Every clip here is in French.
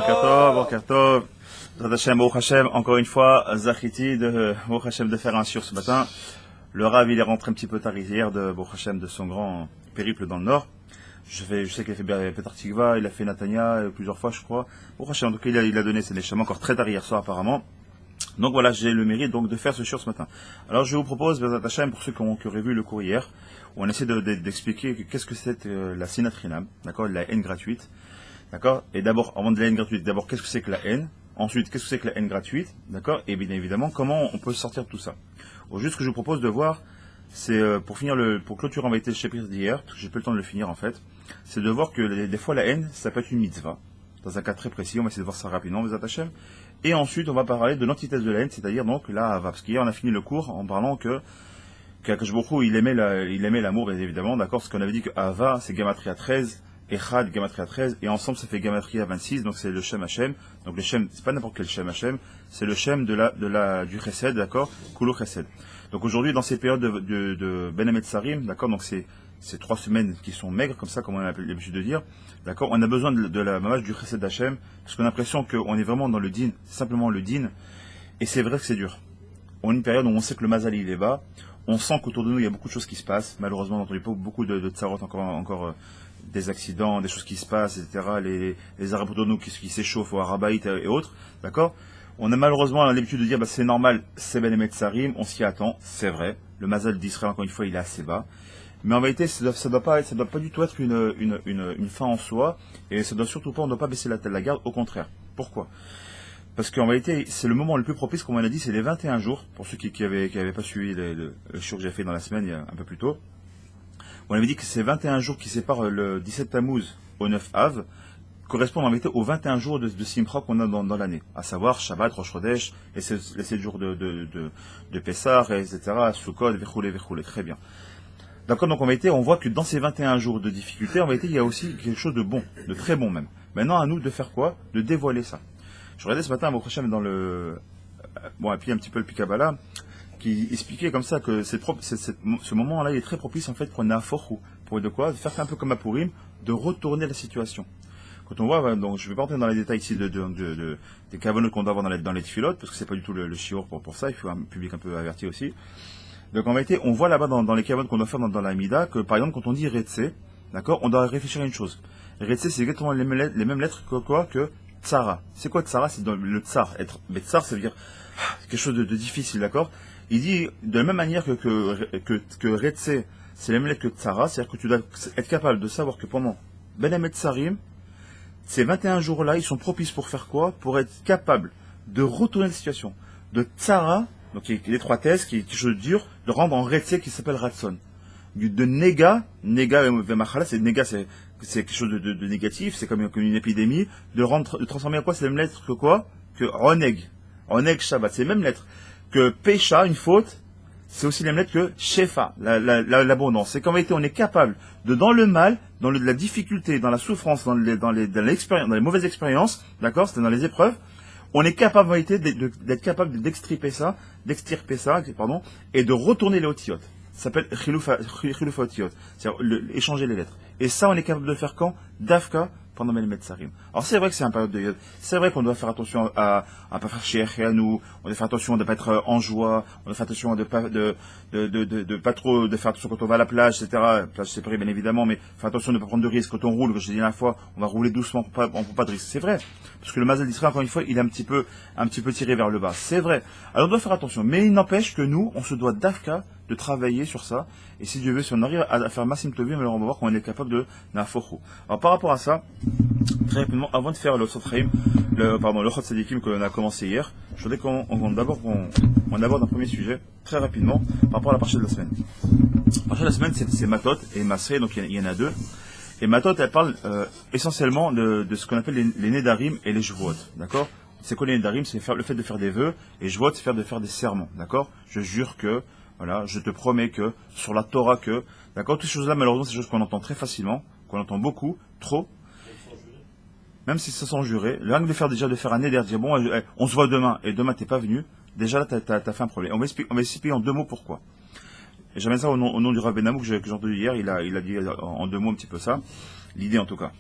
Boker Tov. Zad Hashem, Baruch Hashem, encore une fois, Zachiti de Baruch Hashem de faire un shiur ce matin. Le Rav, il est rentré un petit peu tard hier de Baruch Hashem de son grand périple dans le Nord. Je sais qu'il a fait Petar Tikva, il a fait Natania plusieurs fois, je crois. Baruch Hashem, en tout cas, il a donné ses Neshama encore très tard hier soir, apparemment. Donc voilà, j'ai le mérite donc de faire ce shiur ce matin. Alors je vous propose, Bezat Hashem, pour ceux qui auraient vu le cours hier, où on essaie d'expliquer qu'est-ce que c'est la sinatrinam, d'accord, la haine gratuite, d'accord. Et d'abord, avant de la haine gratuite, d'abord qu'est-ce que c'est que la haine, ensuite qu'est-ce que c'est que la haine gratuite, d'accord, et bien évidemment comment on peut sortir de tout ça. Au juste ce que je vous propose de voir, c'est pour clôturer en vérité le chapitre d'hier, parce que j'ai pas le temps de le finir en fait, c'est de voir que des fois la haine, ça peut être une mitzvah, dans un cas très précis, on va essayer de voir ça rapidement, Bezat Hashem. Et ensuite, on va parler de l'antithèse de la haine, c'est-à-dire donc la hava. Parce qu'hier, on a fini le cours en parlant que Akadosh Baruch Hu, il aimait l'amour, bien évidemment, d'accord. Parce qu'on avait dit que hava, c'est Gematria 13, Echad, Gematria 13, et ensemble, ça fait Gematria 26, donc c'est le Shem Hashem. Donc le Shem, c'est pas n'importe quel Shem Hashem, c'est le Shem du Chesed, d'accord, Kulu Chesed. Donc aujourd'hui, dans ces périodes de Ben Hamet Sarim, d'accord, donc c'est 3 semaines qui sont maigres, comme ça, comme on a l'habitude de dire, d'accord, on a besoin de la mamage du Chesed Hashem, parce qu'on a l'impression qu'on est vraiment dans le din, simplement le din, et c'est vrai que c'est dur. On a une période où on sait que le mazal il est bas, on sent qu'autour de nous il y a beaucoup de choses qui se passent, malheureusement on n'entend pas beaucoup de tsarot, encore des accidents, des choses qui se passent, etc., les arabes autour de nous qui s'échauffent au Harabaït et autres, d'accord. On a malheureusement l'habitude de dire, c'est normal, c'est Ben Hamet Sarim, on s'y attend, c'est vrai, le mazal d'Israël, encore une fois, il est assez bas. Mais en vérité, ça doit pas du tout être une fin en soi, et ça doit surtout pas, on ne doit pas baisser la garde, au contraire. Pourquoi? Parce qu'en vérité, c'est le moment le plus propice, comme on a dit, c'est les 21 jours, pour ceux qui avaient pas suivi le shiur que j'ai fait dans la semaine, un peu plus tôt. On avait dit que ces 21 jours qui séparent le 17 Tammuz au 9 Av, correspondent en vérité aux 21 jours de Simcha qu'on a dans l'année, à savoir Shabbat, Rosh Chodesh, les 7 jours de Pessah, etc., Sukkot, Verchoulé, très bien. D'accord, donc en vérité, on voit que dans ces 21 jours de difficulté, en vérité, il y a aussi quelque chose de bon, de très bon même. Maintenant, à nous de faire quoi? De dévoiler ça. Je regardais ce matin à Baruch Hashem dans et puis un petit peu le Pikabala, qui expliquait comme ça que ce moment-là, il est très propice en fait pour Nafochou, pour de quoi? De faire un peu comme à Purim, de retourner la situation. Quand on voit, donc je vais pas rentrer dans les détails ici des kavonotes qu'on doit avoir dans les tfilotes, parce que c'est pas du tout le shiur pour ça, il faut un public un peu averti aussi. Donc en vérité, on voit là-bas dans les kavonotes qu'on doit faire dans la Mida, que par exemple quand on dit Retse, d'accord, on doit réfléchir à une chose. Retse, c'est exactement les mêmes lettres que Tsara. C'est quoi Tsara? C'est dans le Tsar. Mais Tsar, ça veut dire quelque chose de difficile, d'accord. Il dit de la même manière que Retse, c'est les mêmes lettres que Tsara, c'est-à-dire que tu dois être capable de savoir que pendant Ben Hamet Sarim, ces 21 jours-là, ils sont propices pour faire quoi? Pour être capable de retourner la situation. De Tsara, donc l'étroitesse, qui est quelque chose de dur, de rendre en Retse qui s'appelle Ratson. De Nega Vemachala, c'est Nega, c'est quelque chose de négatif, c'est comme une épidémie, de transformer en quoi? C'est les mêmes lettres que quoi? Que Roneg Shabbat, c'est les mêmes lettres. Que Pécha, une faute, c'est aussi les mêmes lettres que Shefa, l'abondance. C'est qu'en vérité, on est capable dans le mal, dans la difficulté, dans la souffrance, dans les mauvaises expériences, d'accord, c'est dans les épreuves, on est capable en vérité d'être capable d'extirper ça, et de retourner les otiotes. Ça s'appelle Chiluf Otiyot, c'est-à-dire échanger les lettres. Et ça, on est capable de le faire quand? Dafka, pendant Ben Hamet Sarim. Alors c'est vrai que c'est un période de Yod. C'est vrai qu'on doit faire attention à pas faire chier à nous, on doit faire attention de ne pas être en joie, on doit faire attention de pas trop de faire attention quand on va à la plage, etc. La plage séparée bien évidemment, mais faire attention de ne pas prendre de risques quand on roule, comme je l'ai dit la dernière fois, on va rouler doucement pour pas de risques. C'est vrai. Parce que le mazal d'Israël, encore une fois, il est un petit peu tiré vers le bas. C'est vrai. Alors on doit faire attention. Mais il n'empêche que nous, on se doit d'Afka de travailler sur ça. Et si Dieu veut, si on arrive à faire Massim Tovim, alors on va voir qu'on est capable de Nafochou. Alors par rapport à ça, très rapidement, avant de faire le Sotraim, le Chod Sadikim que l'on a commencé hier, je voudrais qu'on aborde un premier sujet, très rapidement, par rapport à la partie de la semaine. La partie de la semaine, c'est Matot et Masré, donc il y en a deux. Et Matot, elle parle essentiellement de ce qu'on appelle les Nedarim et les Jvuot, d'accord? C'est quoi les Nedarim? C'est le fait de faire des vœux, et Jvuot, c'est de faire des serments, d'accord? Je jure que, voilà, je te promets que, sur la Torah que, d'accord? Toutes ces choses-là, malheureusement, c'est des choses qu'on entend très facilement, qu'on entend beaucoup, trop. Même si ça sans jurer, rien que de faire un neder, de dire bon, on se voit demain, et demain t'es pas venu, déjà là t'as fait un problème. On va expliquer en 2 mots pourquoi. Et j'amène ça au nom du Rav Ben Amou que j'ai entendu hier, il a dit en 2 mots un petit peu ça, l'idée en tout cas.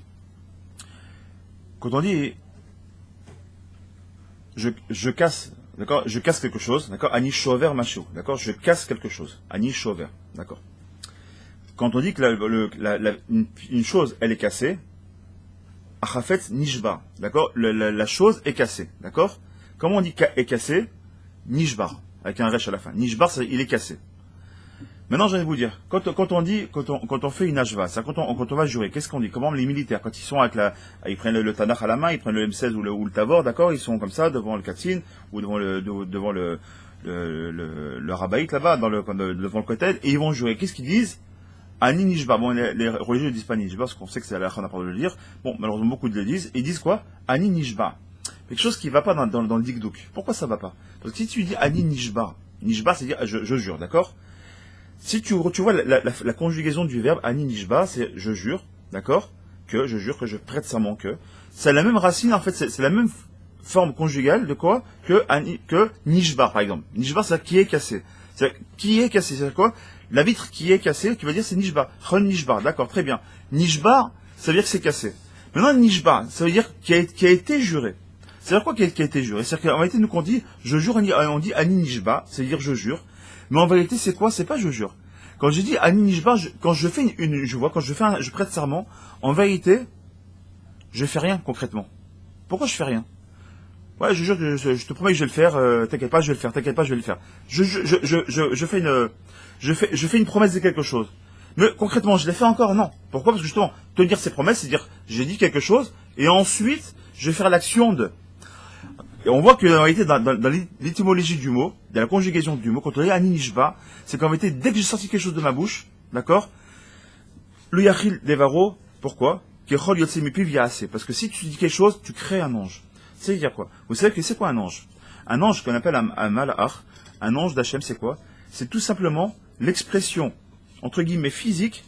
Quand on dit je casse, d'accord, je casse quelque chose, d'accord, ani shover macho, d'accord, je casse quelque chose, ani shover, d'accord. Quand on dit que une chose, elle est cassée, achafet nishbar, d'accord, la chose est cassée, d'accord. Comment on dit est cassée? Nishbar, avec un resh à la fin. Nishbar, il est cassé. Maintenant, je vais vous dire, quand on fait une ashva, ça, quand on va jurer, qu'est-ce qu'on dit? Comment les militaires, quand ils sont ils prennent le Tanakh à la main, ils prennent le M16 ou le Tavor, d'accord, ils sont comme ça, devant le Katzin, ou devant le Rabaït là-bas, devant le Kotel, et ils vont jurer. Qu'est-ce qu'ils disent? Ani Nishba. Bon, les religieux ne disent pas Nishba, parce qu'on sait que c'est à la fin, on n'a pas le dire. Bon, malheureusement, beaucoup le disent. Ils disent quoi? Ani Nishba. Quelque chose qui ne va pas dans le dikdouk. Pourquoi ça ne va pas? Parce que si tu dis Ani Nishba, Nishba, c'est dire je jure, d'accord? Si tu vois la conjugaison du verbe Ani Nishba, c'est je jure, d'accord? Que je jure, que je prête serment, que. C'est la même racine, en fait, c'est la même forme conjugale de quoi? Que Nishba, par exemple. Nishba, c'est qui est cassé. C'est qui est cassé, c'est quoi? La vitre qui est cassée, tu vas dire c'est Nishba. Chon Nishba, d'accord, très bien. Nishba, ça veut dire que c'est cassé. Maintenant, Nishba, ça veut dire qui a été juré. C'est-à-dire quoi qui a été juré? C'est-à-dire qu'en réalité, nous, quand on dit je jure, on dit Ani Nishba, c'est-à-dire je jure. Mais en vérité, c'est quoi? C'est pas je jure. Quand je dis Ani Nishba, quand je prête serment, en vérité, je fais rien concrètement. Pourquoi je fais rien? Ouais, je jure, je te promets que je vais le faire, t'inquiète pas, je vais le faire, t'inquiète pas, je vais le faire. Je fais une promesse de quelque chose. Mais concrètement, je l'ai fait encore? Non. Pourquoi? Parce que justement, tenir ses promesses, c'est dire, j'ai dit quelque chose, et ensuite, je vais faire l'action de. Et on voit que, en réalité, dans l'étymologie du mot, dans la conjugaison du mot, quand on dit Ani Nishba, c'est qu'en réalité, dès que j'ai sorti quelque chose de ma bouche, d'accord, le Yachil Devaro, pourquoi? Parce que si tu dis quelque chose, tu crées un ange. C'est dire quoi? Vous savez que c'est quoi un ange? Un ange qu'on appelle un malach, un ange d'Hachem, c'est quoi? C'est tout simplement l'expression, entre guillemets, physique,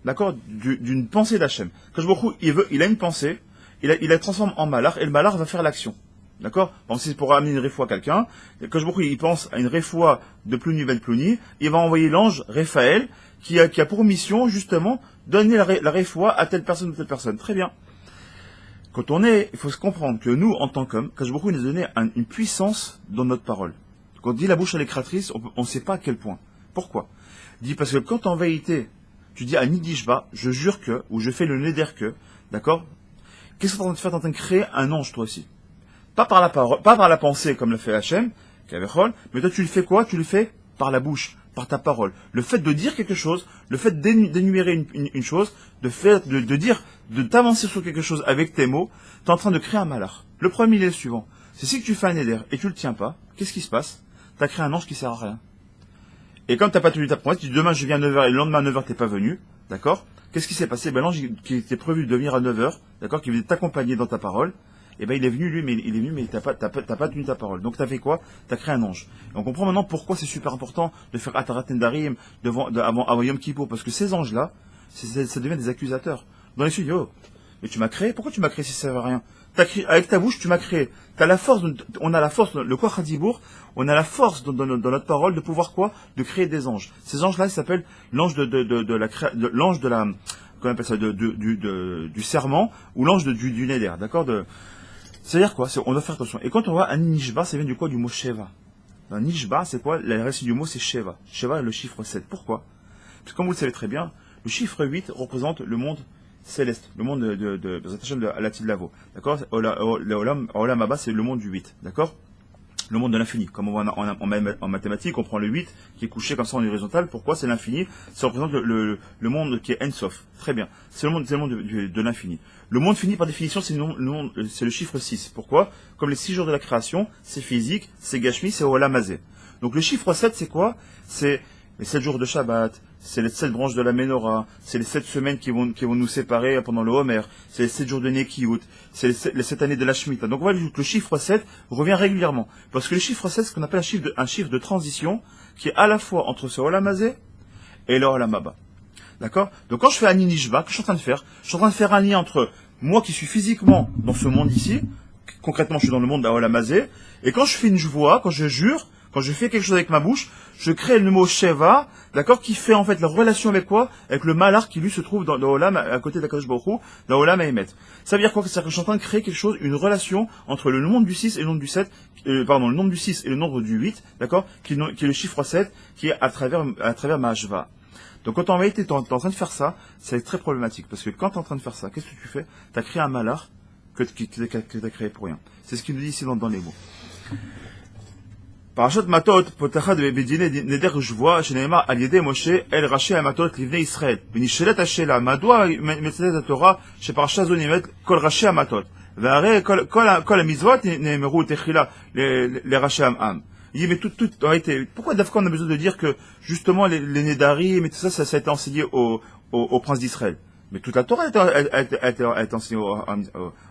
d'accord, d'une pensée d'Hachem. Quand il a une pensée, il la transforme en malach, et le malach va faire l'action. D'accord? Donc c'est pour amener une réfoua à quelqu'un. Quand il pense à une réfoua de Plouni ben Plouni, il va envoyer l'ange Raphaël, qui a pour mission, justement, donner la réfoua à telle personne ou telle personne. Très bien. Quand il faut se comprendre que nous, en tant qu'hommes, Kadosh Baruch Hu nous a donné une puissance dans notre parole. Quand on dit la bouche à l'écratrice, on ne sait pas à quel point. Pourquoi? Il dit parce que quand en vérité, tu dis à Nidishba, je jure que, ou je fais le neder que, d'accord? Qu'est-ce que tu es en train de faire? Tu es en train de créer un ange, toi aussi. Pas par la parole, pas par la pensée, comme le fait Hachem, mais toi tu le fais quoi? Tu le fais par la bouche, par ta parole. Le fait de dire quelque chose, le fait d'énumérer une chose, de dire, de t'avancer sur quelque chose avec tes mots, tu es en train de créer un malheur. Le premier il est le suivant. C'est si tu fais un éder et tu le tiens pas, qu'est-ce qui se passe? Tu as créé un ange qui sert à rien. Et comme tu n'as pas tenu ta promesse, tu dis demain je viens à 9h et le lendemain à 9h t'es pas venu, d'accord? Qu'est-ce qui s'est passé? Ben l'ange qui était prévu de venir à 9h, d'accord, qui venait t'accompagner dans ta parole, et ben il est venu lui, mais t'as pas tenu ta parole. Donc t'as fait quoi? T'as créé un ange. Et on comprend maintenant pourquoi c'est super important de faire Atarat Nendarim avant Yom Kippour, parce que ces anges-là, ça devient des accusateurs. Dans les studios, mais tu m'as créé, pourquoi tu m'as créé si ça ne sert à rien? Avec ta bouche, tu m'as créé. On a la force, le Koach HaDibur, on a la force dans notre parole de pouvoir quoi? De créer des anges. Ces anges-là, ils s'appellent l'ange qu'on appelle ça, du serment, ou l'ange du Neder, d'accord? C'est-à-dire quoi? On doit faire attention. Et quand on voit un Nishba, ça vient du quoi? Du mot Sheva. Un Nishba, c'est quoi? La racine du mot, c'est Sheva. Sheva est le chiffre 7. Pourquoi? Parce que comme vous le savez très bien, le chiffre 8 représente le monde céleste, le monde de Alatil Lavo. D'accord? Olam Abba, c'est le monde du 8. D'accord? Le monde de l'infini. Comme on voit en mathématiques, on prend le 8 qui est couché comme ça en horizontal. Pourquoi? C'est l'infini. Ça représente le monde qui est Ensof. Très bien. C'est le monde de l'infini. Le monde fini, par définition, c'est le chiffre 6. Pourquoi? Comme les 6 jours de la création, c'est physique, c'est Gashmi, c'est Olam Hazé. Donc le chiffre 7, c'est quoi? C'est les 7 jours de Shabbat, c'est les 7 branches de la Ménorah, c'est les 7 semaines qui vont nous séparer pendant le Homer, c'est les 7 jours de Nekiyut, c'est les 7 années de la Shemitah. Donc on voit que le chiffre 7 revient régulièrement. Parce que le chiffre 7, c'est ce qu'on appelle un chiffre de transition, qui est à la fois entre ce Olam Hazé et le Olam Haba. D'accord? Donc quand je fais un Nishba, que je suis en train de faire? Je suis en train de faire un lien entre moi qui suis physiquement dans ce monde ici, concrètement je suis dans le monde d'Olam Hazé, et quand je fais une voix, quand je jure, Quand je fais quelque chose avec ma bouche, je crée le mot Sheva, d'accord, qui fait en fait la relation avec quoi? Avec le Malach qui lui se trouve dans Olam, à côté de la Kadosh Baruch Hu, dans Olam Emet. Ça veut dire quoi? C'est-à-dire que je suis en train de créer quelque chose, une relation entre le nombre du 6 et le nombre du 7, le nombre du 6 et le nombre du 8, d'accord, qui est le chiffre 7, qui est à travers ma Hashva. Donc quand en réalité tu es en train de faire ça, c'est très problématique, parce que quand tu es en train de faire ça, qu'est-ce que tu fais? Tu as créé un Malach que tu as créé pour rien. C'est ce qu'il nous dit ici dans les mots. Parashat Matot, potachad bedine neder jvoa, שנאמר על ידי משה אל ראשי המטות לבני ישראל. ונשאלת השאלה, מדוע מצטטת התורה שפרשה זו נאמרת כל ראשי המטות? והרי כל המצוות נאמרו תחילה לראשי העם. Il dit, mais tout a été, pourquoi d'abord on a besoin de dire que, justement, les Nédarim et tout ça, ça a été enseigné au prince d'Israël? Mais toute la Torah a été enseignée au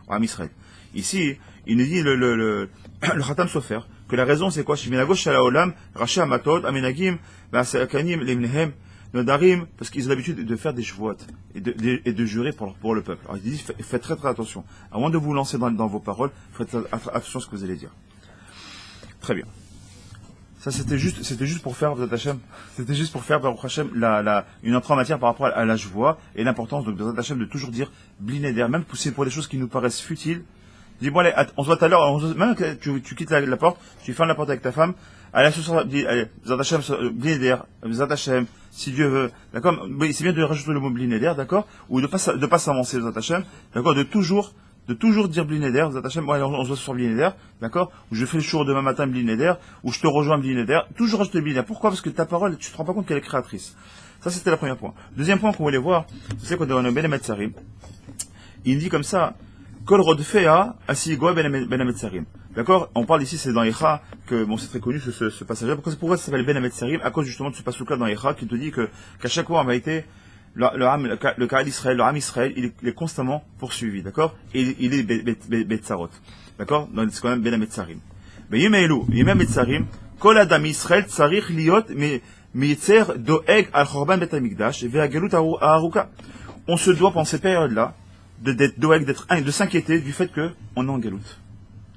Ham Israël. Ici, il nous dit le Khatam Sofer, que la raison c'est quoi? Shiminagosh Shala Olam, Rashi Amatot, Amenagim, Akanim, Lemnehem, Nodarim, parce qu'ils ont l'habitude de faire des chevaux et de jurer pour le peuple. Alors il dit, faites très très attention. Avant de vous lancer dans vos paroles, faites attention à ce que vous allez dire. Très bien. Ça c'était juste pour faire Bezat Hashem, c'était juste pour faire Baruch Hashem une entrée en matière par rapport à la joie et l'importance de Bezat Hashem de toujours dire Bli Neder, même pour des choses qui nous paraissent futiles. Dis bon allez, on se voit tout à l'heure, même que tu quittes la porte, tu fermes la porte avec ta femme, allez ce soir, allez, Bezat Hashem, Bli Neder, Bezat Hashem, si Dieu veut, d'accord, c'est bien de rajouter le mot Bli Neder, d'accord, ou de pas s'avancer Bezat Hashem, d'accord, de toujours dire Bli Neder, Bezat Hashem, ouais, on se voit sur Bli Neder, d'accord, ou je fais le show demain matin Bli Neder, ou je te rejoins Bli Neder, toujours rajouter Bli Neder. Pourquoi? Parce que ta parole, tu te rends pas compte qu'elle est créatrice. Ça c'était le premier point. Deuxième point qu'on voulait voir, c'est qu'on a Ben Ametzarim. Il dit comme ça, Kol Rodfea Asigoa Ben Ametzarim. D'accord? On parle ici, c'est dans Echa, que, bon, c'est très connu ce passage-là. Pourquoi ça s'appelle Ben Ametzarim? À cause justement de ce passage-là dans Echa, qui te dit qu'à chaque fois, en vérité, le cas d'Israël, le Ham Israël, il est constamment poursuivi, d'accord? Et il est Betzarot. D'accord? Donc, c'est quand même Ben Ametzarim. Mais Yem Ametzarim, Kol Adam Israël, Tsarich Liot, Mitzer Doeg al Chorban Bet Hamikdash, Ve'agalut Aruka. On se doit, pendant cette période-là, de s'inquiéter du fait qu'on est en galoute.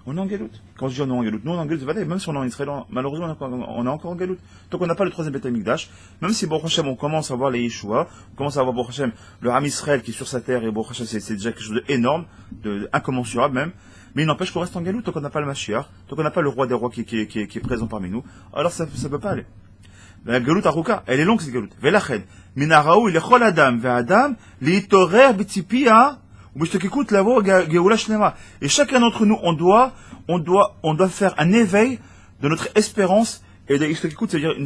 On est en galoute. Quand je dis on est en galoute, nous on est en galoute, même si on est en Israël, malheureusement on est encore en galoute. Tant qu'on n'a pas le troisième Beth Amikdash, même si Baruch Hashem on commence à voir les Yeshua, on commence à voir Baruch Hashem, le Ham Israël qui est sur sa terre, et Baruch Hashem c'est déjà quelque chose d'énorme, incommensurable même, mais il n'empêche qu'on reste en galoute tant qu'on n'a pas le Mashiach, tant qu'on n'a pas le roi des rois qui est présent parmi nous, alors ça peut pas aller. La galoute Aruka, elle est longue cette galoute. Velachen, minaraou il echol adam, ve'adam, liitorer b'tzipia, et chacun d'entre nous, on doit faire un éveil de notre espérance et c'est-à-dire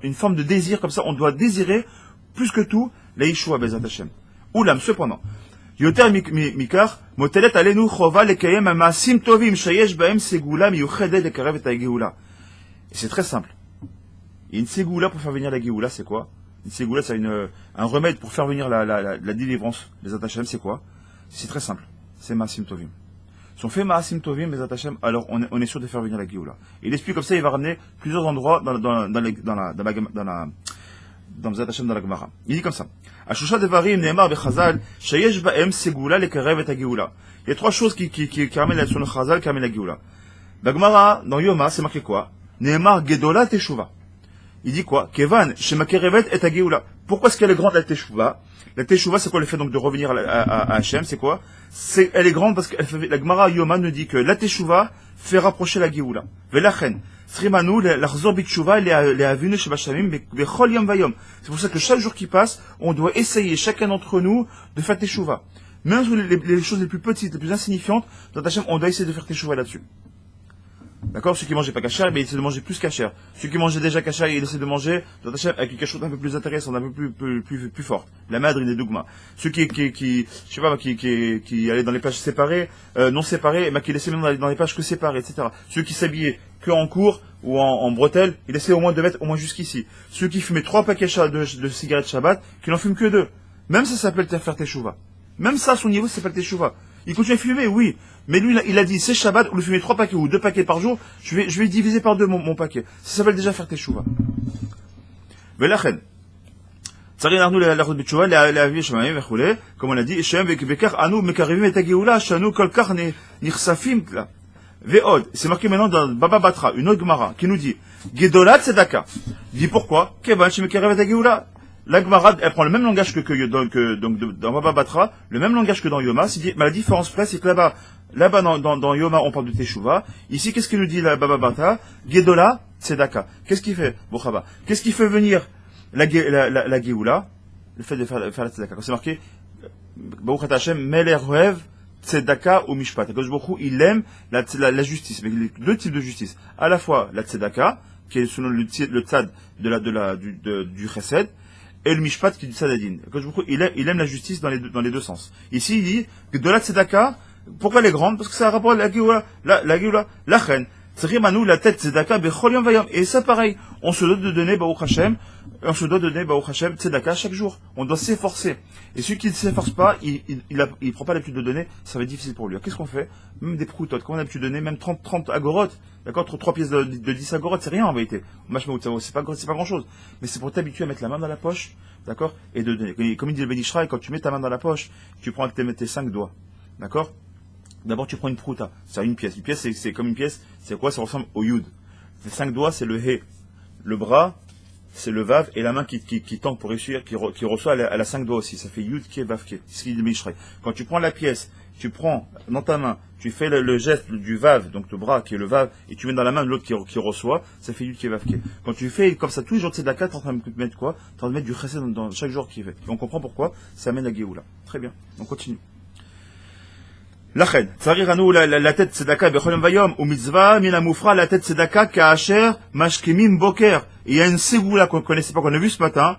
une forme de désir comme ça. On doit désirer plus que tout la Yeshua Bezat Hashem. Oulam, cependant, Yoter mikar motelet alenu chova lekayem amasim tovim shayesh baem segula miyuchedet lekarev et hageula. Et c'est très simple. Il y a une ségoula pour faire venir la Géoula, c'est quoi? Une ségoula, c'est un remède pour faire venir la délivrance des Hashem, c'est quoi? C'est très simple, c'est Maasim Tovim. Si on fait Maasim Tovim, Bezat Hashem, alors on est sûr de faire venir la Géoula. Il explique comme ça, il va ramener plusieurs endroits dans Bezat Hashem dans la Gemara. Il dit comme ça. Ashusha devarim ne'emar bechazal, shayesh ba'em segula lekarev et hageoula. Il y a trois choses qui ramènent sur le Chazal, qui ramènent la Géoula. La Gemara, dans Yoma, c'est marqué quoi? Ne'emar gedola teshuva. Il dit quoi? Kevan, shemakerevet et hageoula. Pourquoi est-ce qu'elle est grande la teshuva? La teshuva, c'est quoi le fait donc de revenir à Hachem? C'est quoi? Elle est grande parce que la Gemara Yoma nous dit que la teshuva fait rapprocher la Géoula. Velachen, srimanu l'achzor bitshuva les avinu shebashamim bechol yom vayom. C'est pour ça que chaque jour qui passe, on doit essayer chacun d'entre nous de faire teshuva. Même sur les choses les plus petites, les plus insignifiantes, dans Hachem, on doit essayer de faire teshuva là-dessus. D'accord? Ceux qui mangeaient pas kasher, ils essaient de manger plus kasher. Ceux qui mangeaient déjà kasher, ils essaient de manger avec quelque chose d'un peu plus intéressant, d'un peu plus fort. La madre des dogmas. Ceux qui allaient dans les pages séparées, non séparées, qui laissaient même dans les pages que séparées, etc. Ceux qui s'habillaient que en court ou en bretelles, ils essaient au moins de mettre au moins jusqu'ici. Ceux qui fumaient 3 paquets de cigarettes Shabbat, qui n'en fument que 2. Même ça s'appelle faire teshuva. Même ça, à son niveau, ça s'appelle teshuva. Il continue à fumer, oui. Mais lui, il a dit, c'est Shabbat, ou le fumer 3 paquets ou 2 paquets par jour, je vais diviser par 2 mon paquet. Ça s'appelle déjà faire teshuva. Velachen. Comme on a dit, Ve'od, c'est marqué maintenant dans Baba Batra, une autre Gemara, qui nous dit, Gedola Tzedaka. Dit pourquoi? Kevan Shemekarev et Geoula. La Gemara, elle prend le même langage donc, dans Baba Batra, le même langage que dans Yoma, mais la différence près, c'est que là-bas dans Yoma, on parle de Teshuvah. Ici, qu'est-ce qu'il nous dit la Baba Batra? Gedola Tzedaka. Qu'est-ce qu'il fait? Bochaba. Qu'est-ce qui fait venir la Geoula? Le fait de faire la Tzedaka. Quand c'est marqué, Baruch Hashem, Meler Rev, Tzedaka ou Mishpat. Il aime la justice, mais deux types de justice. À la fois la Tzedaka, qui est selon le tzad du Chesed, et le Mishpat qui est du Tzadadin. Il aime la justice dans les deux sens. Ici, il dit que de la Tzedaka, pourquoi elle est grande? Parce que ça a rapport à la Geoula, la reine. Tzrimanu, la tête Tzedaka, Bechol Yom Vayom. Et ça, pareil, on se doit de donner Baruch Hashem, Tzedaka chaque jour. On doit s'efforcer. Et celui qui ne s'efforce pas, il prend pas l'habitude de donner, ça va être difficile pour lui. Alors, qu'est-ce qu'on fait? Même des proutotes, quand on a l'habitude de donner, même 30 agorotes, d'accord, 3 pièces de 10 agorotes, c'est rien en vérité. C'est pas grand chose. Mais c'est pour t'habituer à mettre la main dans la poche, d'accord, et de donner. Comme il dit le Bénishraï, quand tu mets ta main dans la poche, tu prends tes 5 doigts, d'accord? D'abord, tu prends une prouta, c'est une pièce. Une pièce, c'est comme une pièce, c'est quoi? Ça ressemble au yud. Les 5 doigts, c'est le he. Le bras, c'est le vav, et la main qui tend pour réussir, qui reçoit, elle a 5 doigts aussi. Ça fait yud, ke, vav, ke. C'est ce qu'il dit le Bénishraï. Quand tu prends la pièce, tu prends dans ta main, tu fais le geste du vav, donc le bras qui est le vav, et tu mets dans la main de l'autre qui reçoit, ça fait yud, ke, vav, ke. Quand tu fais comme ça tous les jours de tzedaka, t'es en train de mettre quoi? T'es en train de mettre du chesed dans chaque jour qui est fait. Et on comprend pourquoi ça amène la Géoula. Très bien. On continue. Lachen, tsariranu la tête tzedaka bechol vayom ou mitzvah mina mufra la tête tzedaka ka'asher mashkemim boker. Il y a une ségoula qu'on connaissait pas, qu'on a vu ce matin.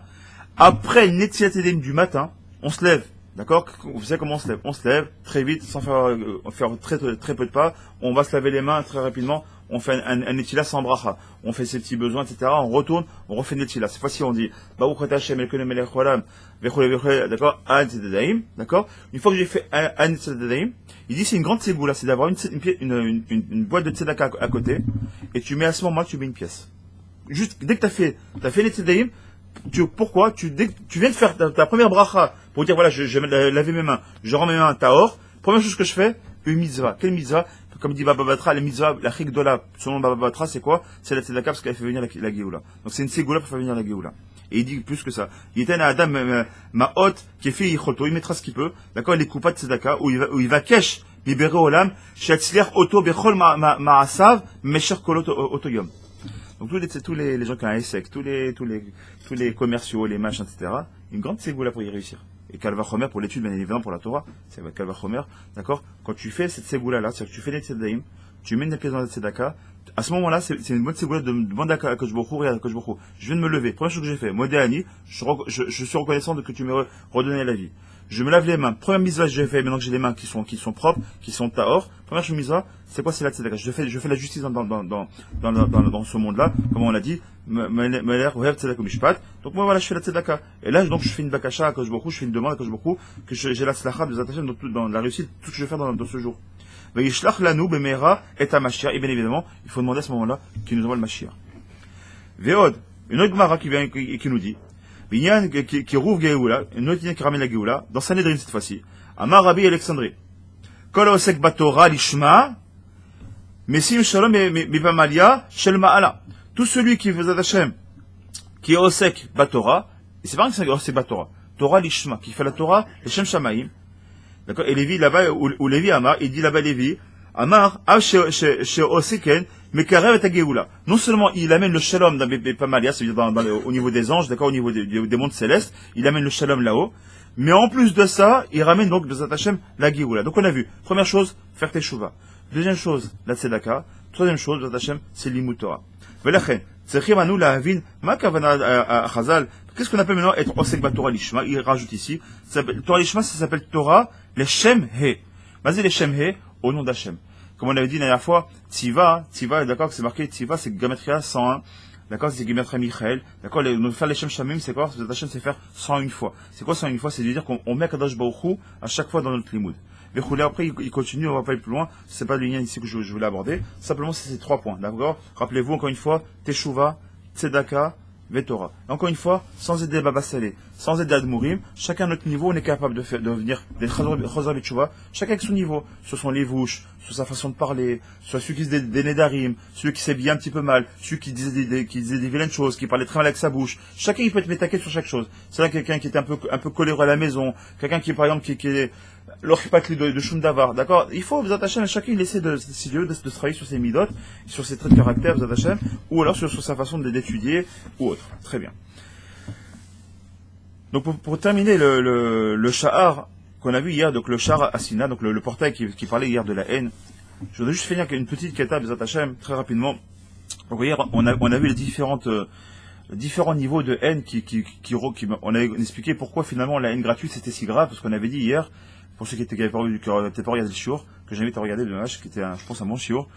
Après une Netzilat Yadayim du matin, on se lève, d'accord? Vous savez comment on se lève? On se lève très vite, sans faire très peu de pas. On va se laver les mains très rapidement. On fait un Netzilah sans bracha. On fait ses petits besoins, etc. On retourne, on refait Netzilah. Cette fois-ci, on dit Baruch Hashem Elkeinu melech haolam vechol, d'accord? An Tzedadaim, d'accord? Une fois que j'ai fait un Tzedadaim, il dit c'est une grande ségoula, c'est d'avoir une boîte de tzedaka à côté, et tu mets à ce moment-là, tu mets une pièce. Juste dès que t'as fait les tzedadaim, pourquoi dès que tu viens de faire ta première bracha pour dire voilà, je vais laver mes mains, je rends mes mains à tahor. Première chose que je fais, une mitzvah. Quelle mitzvah? Comme dit Baba Batra, la mitzvah, la chigdola, selon Baba Batra, c'est quoi? C'est la tzedaka parce qu'elle fait venir la Géoula. Donc c'est une ségoula pour faire venir la Géoula. Et il dit plus que ça. Il était un Adam, ma hôte, qui est fait yichoto, il mettra ce qu'il peut, d'accord, les coupas de tzedaka, où il va kesh, libérer olam, shetzliach auto, bechol ma'asav, mesher kolot otoyom. Donc tous les gens qui ont un ESSEC, tous les commerciaux, les machins, etc., une grande ségoula pour y réussir. Et Kalvachomer pour l'étude, bien évidemment, pour la Torah, c'est Kalvachomer, d'accord? Quand tu fais cette ségoula-là, c'est-à-dire que tu fais les tzedadaim, tu mets une pièce dans la tzedaka, à ce moment-là, c'est une bonne ségoula de demander à Kosh Baruch Hu, regarde Kosh Baruch Hu, je viens de me lever, première chose que j'ai fait, Modéani, je suis reconnaissant de que tu m'aies redonné la vie. Je me lave les mains, première mitzvah que j'ai fait, maintenant que j'ai les mains qui sont propres, qui sont tahor, première chose mitzvah, c'est quoi? C'est la tzedaka. Je fais la justice dans ce monde-là, comme on l'a dit, Meler Rev Tzedaka Mishpat. Donc moi voilà, je fais la tzedaka. Et là donc je fais une bakasha à Kosh Baruch Hu, je fais une demande à Kosh Baruch Hu, que j'ai la slacha de Zatachem dans la réussite, tout ce que je vais faire dans ce jour. Mais Yishlach lanu b'meira et Mashiach. Et bien évidemment, il faut demander à ce moment-là qu'il nous envoie le Mashiach. Ve'od, une autre Gemara qui vient et qui nous dit, Binyan qui rouvre Géoula, une autre qui ramène la Géoula, dans Sanhedrin cette fois-ci. Amar Rabbi Alexandrie. Kol osek batora lishma, mesim shalom mipamalia shel ma'ala. Tout celui qui veut Hashem, qui est osek batora, et c'est pas que c'est osek batora, Torah lishma, qui fait la Torah, le Shem Shamaim, d'accord, et Lévi là-bas, ou Lévi Amar, il dit là-bas Lévi, Amar, chez Oseken, mais Karev et Géoula. Non seulement il amène le shalom dans Bepamalia, c'est-à-dire au niveau des anges, d'accord, au niveau des mondes célestes, il amène le shalom là-haut, mais en plus de ça, il ramène donc de Zatachem la Géoula. Donc on a vu, première chose, faire Teshuvah. Deuxième chose, la Tzedaka. Troisième chose, Zatachem, c'est l'Limut Torah. Velachen, Tzechim anu la havin, ma kavana Chazal. Qu'est-ce qu'on appelle maintenant être Osek Batora Lishma? Il rajoute ici, Torah Lishma, ça s'appelle Torah, les Shem He. Vas-y les Shem He, au nom d'Hachem. Comme on avait dit la dernière fois, Tziva, d'accord, c'est marqué, Tziva, c'est Gematria 101, d'accord, c'est Gematria Michael, d'accord, faire les Shem Shamim, c'est quoi? Hachem, c'est faire 101 fois. C'est quoi 101 fois? C'est de dire qu'on met Kadosh Baruch Hu à chaque fois dans notre limoud. Mais après, il continue, on va pas aller plus loin, c'est pas le lien ici que je voulais aborder, simplement c'est ces 3 points, d'accord? Rappelez-vous encore une fois, Teshuvah, Tzedaka, Vetora. Encore une fois, sans aider Baba Saleh, sans aider Admourim, chacun à notre niveau, on est capable de venir, d'être Chazar B'Tshuva, chacun avec son niveau, sur son lévouche, sur sa façon de parler, sur celui qui se des Nedarim, celui qui s'habillait un petit peu mal, celui qui disait des vilaines choses, qui parlait très mal avec sa bouche. Chacun, il peut être métaqué sur chaque chose. C'est là quelqu'un qui était un peu coléreux à la maison, quelqu'un qui, par exemple, qui est l'orchipatli de Shum Davar, d'accord? Il faut, vous attachez, chacun, il essaie de travailler sur ses midot, sur ses traits de caractère, vous attachez, ou alors sur sa façon d'étudier, ou autre. Très bien. Donc, pour terminer le Sha'ar qu'on a vu hier, donc le Sha'ar Asina, donc le portail qui parlait hier de la haine, je voudrais juste finir une petite kata, vous attachez, très rapidement. Donc, hier, on a vu les différents niveaux de haine on a expliqué pourquoi finalement la haine gratuite c'était si grave, parce qu'on avait dit hier, pour ceux qui n'avaient pas regardé le shiur, que j'invite à regarder le match, qui était je pense un bon shiur,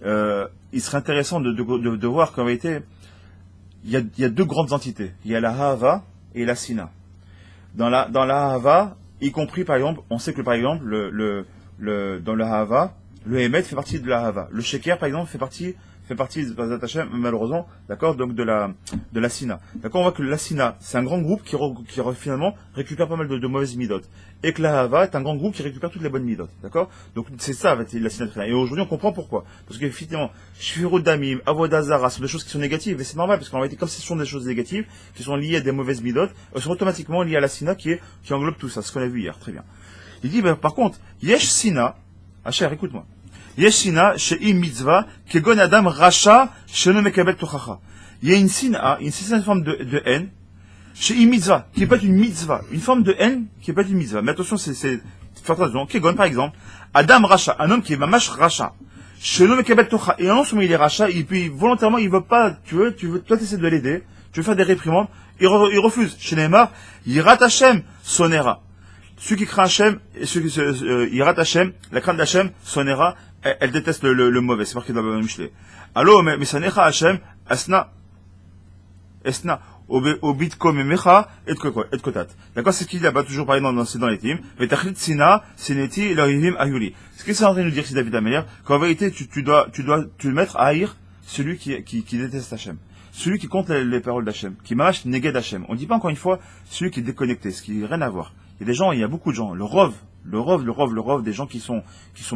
il serait intéressant de voir qu'en réalité, il y a deux grandes entités. Il y a la Hava et la Sina. Dans la Hava, y compris par exemple, on sait que par exemple, dans la Hava, le Emet fait partie de la Hava. Le Sheker par exemple fait partie malheureusement, d'accord, donc de la Sina. D'accord, on voit que la Sina, c'est un grand groupe qui finalement récupère pas mal de mauvaises midotes. Et que la Hava est un grand groupe qui récupère toutes les bonnes midotes. D'accord? Donc c'est ça, la Sina. Et aujourd'hui, on comprend pourquoi. Parce qu'effectivement, Shfirut Damim, Avodazara, sont des choses qui sont négatives. Et c'est normal, parce qu'en réalité, comme ce sont des choses négatives, qui sont liées à des mauvaises midotes, elles sont automatiquement liées à la Sina qui englobe tout ça. Ce qu'on a vu hier. Très bien. Il dit, par contre, Yesh Sina, Hacher, écoute-moi. Yeshina shei mitzvah kegon adam racha sheno mekabel tochacha. Il y a une certaine forme de haine shei mitzvah qui n'est pas une mitzvah, une forme de haine qui n'est pas une mitzvah. Mais attention, c'est faire attention. Kegon par exemple, Adam racha, un homme qui est mamash racha sheno mekabel tochacha, et non seulement il est racha, et puis volontairement il veut pas, toi t'essaies de l'aider, tu veux faire des réprimandes, il refuse. Chez Neymar, Yirat Hashem sonera. Ceux qui craignent Hashem, et ceux qui Yirat Hashem, la crainte d'Hashem sonera. Elle déteste le mauvais, c'est marqué dans le Michelet. Alors, mais Sanecha Hashem, Esna, Obitko Memecha, et Kotat. D'accord, c'est ce qu'il y a là-bas toujours parlé dans les teams. Mais Tachlit Sina, Sineti, Lohivim, Ayuli. Ce qu'il est en train de nous dire, c'est David Amélier, qu'en vérité, tu dois te mettre à haïr celui qui déteste Hashem. Celui qui compte les paroles d'Hashem, qui mâche Neged d'Hashem. On ne dit pas encore une fois celui qui est déconnecté, ce qui n'a rien à voir. Il y a beaucoup de gens, le rov, des gens qui sont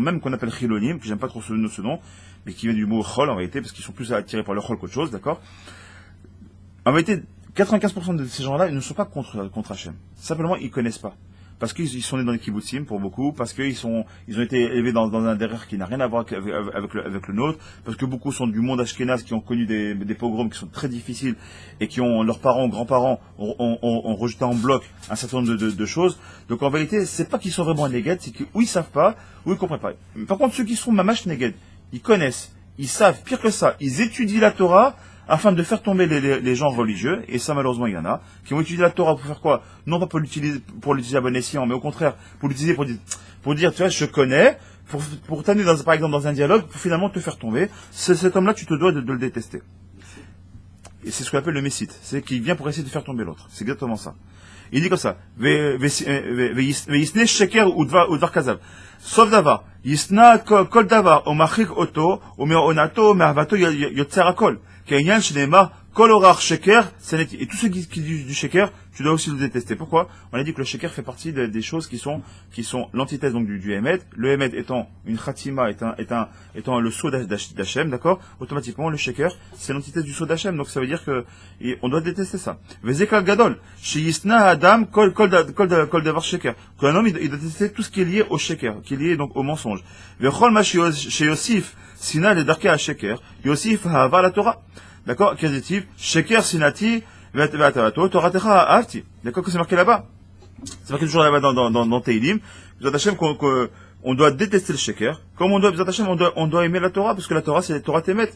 même qu'on appelle chilonim, que j'aime pas trop ce nom, mais qui vient du mot chol en réalité, parce qu'ils sont plus attirés par le chol qu'autre chose, d'accord? En réalité, 95% de ces gens-là, ils ne sont pas contre Hachem. Simplement, ils connaissent pas. Parce qu'ils sont nés dans les kibbutzim, pour beaucoup, parce qu'ils ont été élevés dans un derrière qui n'a rien à voir avec le nôtre, parce que beaucoup sont du monde ashkénaze qui ont connu des pogroms qui sont très difficiles, et qui ont, leurs parents, grands-parents, ont rejeté en bloc un certain nombre de choses. Donc en vérité, c'est pas qu'ils sont vraiment néged, c'est que ou ils savent pas, ou ils comprennent pas. Par contre, ceux qui sont mamash néged, ils connaissent, ils savent, pire que ça, ils étudient la Torah, afin de faire tomber les gens religieux, et ça malheureusement il y en a, qui vont utiliser la Torah pour faire quoi? Non pas pour l'utiliser à bon escient, mais au contraire, pour l'utiliser pour dire, tu vois, je connais, pour t'amener par exemple dans un dialogue, pour finalement te faire tomber. Cet homme-là, tu te dois de le détester. Et c'est ce qu'on appelle le messite, c'est qu'il vient pour essayer de faire tomber l'autre. C'est exactement ça. Il dit comme ça, Ve'yisne sheker ou dvar kazav. Sauf davar, yisna kol davar, o machik oto, o me'onato, me'avato yotzer akol. Kenyan shenema kol orar sheker, et tout ce qui dit du sheker, tu dois aussi le détester. Pourquoi? On a dit que le sheker fait partie des choses qui sont l'antithèse donc du Emet. Le Emet étant une khatima, étant le sceau d'Hachem, d'accord? Automatiquement, le sheker, c'est l'antithèse du sceau d'Hachem. Donc ça veut dire que, on doit détester ça. Vezekal gadol, sheyisna adam kol davar sheker. Qu'un homme, il doit détester tout ce qui est lié au sheker, qui est lié donc au mensonge. Vechol ma sheyosif, sina le darke à sheker, yosif ha'ava la Torah. D'accord? Quasi sheker sinati, d'accord, que c'est marqué là-bas. C'est marqué toujours là-bas dans Teilim. On doit détester le sheker. Comme on doit aimer la Torah, parce que la Torah, c'est la Torah Temet.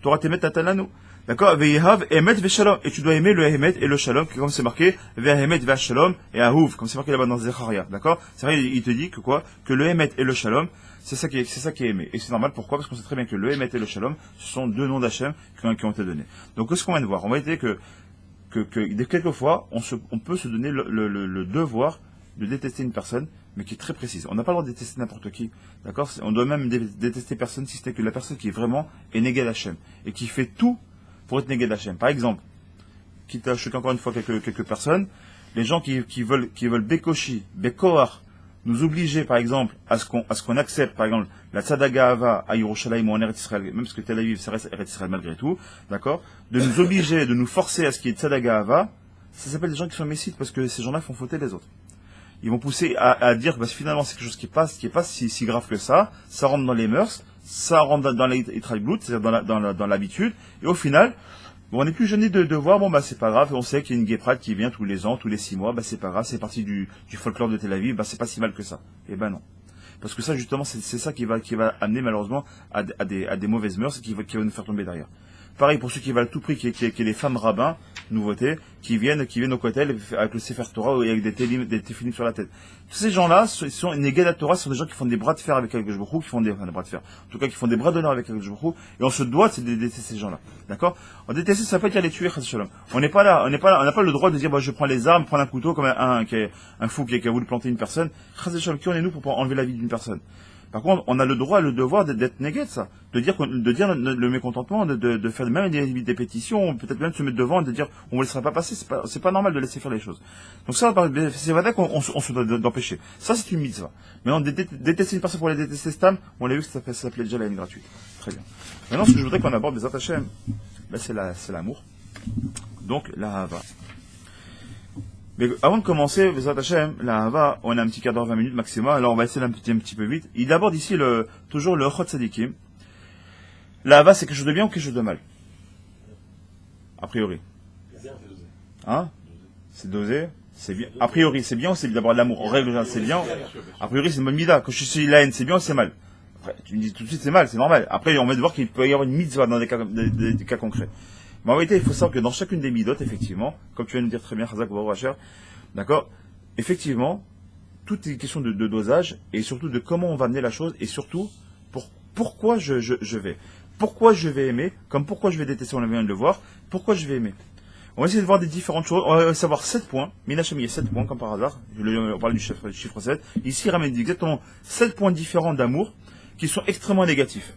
Torah Temet Tatananu. D'accord? Ve'ihav emet ve'shalom. Et tu dois aimer le emet et le shalom, comme c'est marqué, ve'emet ve'shalom et ahuv, comme c'est marqué là-bas dans Zecharia. D'accord? C'est vrai, il te dit que quoi? Que le emet et le shalom, c'est ça qui est aimé. Et c'est normal, pourquoi? Parce qu'on sait très bien que le emet et le shalom, ce sont deux noms d'Hachem qui ont été donnés. Donc, qu'est-ce qu'on vient de voir? On va dire que quelquefois, on peut se donner le devoir de détester une personne, mais qui est très précise. On n'a pas le droit de détester n'importe qui, d'accord? On doit même détester personne si c'était que la personne qui est vraiment est négée d'Hachem, et qui fait tout pour être négée d'Hachem. Par exemple, qui t'a choqué encore une fois quelques personnes, les gens qui veulent Bekoshi, Bekoar, nous obliger, par exemple, à ce qu'on accepte, par exemple, la Tzadaga Hava à Yerushalayim ou en Eretz Israël, même parce que Tel Aviv, ça reste Eretz Israël malgré tout, d'accord? De nous obliger, de nous forcer à ce qu'il y ait Tzadaga Hava, ça s'appelle des gens qui sont messites parce que ces gens-là font fauter les autres. Ils vont pousser à dire que finalement c'est quelque chose qui est pas si grave que ça rentre dans les mœurs, ça rentre dans les Itralblut, c'est-à-dire dans l'habitude, et au final, bon, on n'est plus gêné de voir, bon bah c'est pas grave, on sait qu'il y a une guéprade qui vient tous les ans, tous les 6 mois, bah c'est pas grave, c'est partie du folklore de Tel Aviv, bah c'est pas si mal que ça. Eh ben non. Parce que ça justement c'est ça qui va amener malheureusement à des mauvaises mœurs et qui va nous faire tomber derrière. Pareil pour ceux qui veulent à tout prix qui est les femmes rabbins, nouveauté, qui viennent au Kotel avec le Sefer Torah et avec des téfilim sur la tête. Tous ces gens-là sont négés de la Torah, sont des gens qui font des bras de fer avec Akadosh Baruch Hu, qui font des bras de fer. En tout cas, qui font des bras d'honneur avec Akadosh Baruch Hu, et on se doit de détester ces gens-là. D'accord? On déteste, ça veut pas dire les tuer, Chas Shalom. On n'a pas le droit de dire, bah, je prends les armes, prendre un couteau comme un fou qui a voulu planter une personne. Chas Shalom, qui on est nous pour enlever la vie d'une personne? Par contre, on a le droit et le devoir d'être négué de ça. De dire le mécontentement, de faire même des pétitions, peut-être même de se mettre devant et de dire, on ne laissera pas passer, c'est pas normal de laisser faire les choses. Donc ça, c'est vrai qu'on se doit d'empêcher. Ça, c'est une mitzvah. Maintenant, détester une personne pour la détester stam, on l'a vu que ça s'appelait déjà la haine gratuite. Très bien. Maintenant, ce que je voudrais qu'on aborde des attachés, ben, c'est l'amour. Donc, la hava. Mais avant de commencer, la Hava, on a un petit quart d'heure, 20 minutes maximum, alors on va essayer d'un petit peu vite. Il aborde ici toujours le Chot Sadikim. La Hava, c'est quelque chose de bien ou quelque chose de mal? A priori. Hein? C'est dosé? C'est bien. A priori, c'est bien ou c'est bien? D'abord, l'amour, en règle, c'est bien. A priori, c'est une bonne mida. Quand je suis la haine, c'est bien ou c'est mal? Après, tu me dis tout de suite, c'est mal, c'est normal. Après, on va voir qu'il peut y avoir une mitzvah dans des cas concrets. Mais en réalité, il faut savoir que dans chacune des midotes, effectivement, comme tu viens de nous dire très bien, Chazak Baruch, d'accord, effectivement, tout est question de dosage, et surtout de comment on va amener la chose, et surtout, pourquoi je vais. Pourquoi je vais aimer, comme pourquoi je vais détester, on vient de le voir, pourquoi je vais aimer. On va essayer de voir des différentes choses, on va savoir 7 points, Minachem, il y a 7 points, comme par hasard, on parle du chiffre 7, ici, il ramène exactement 7 points différents d'amour, qui sont extrêmement négatifs.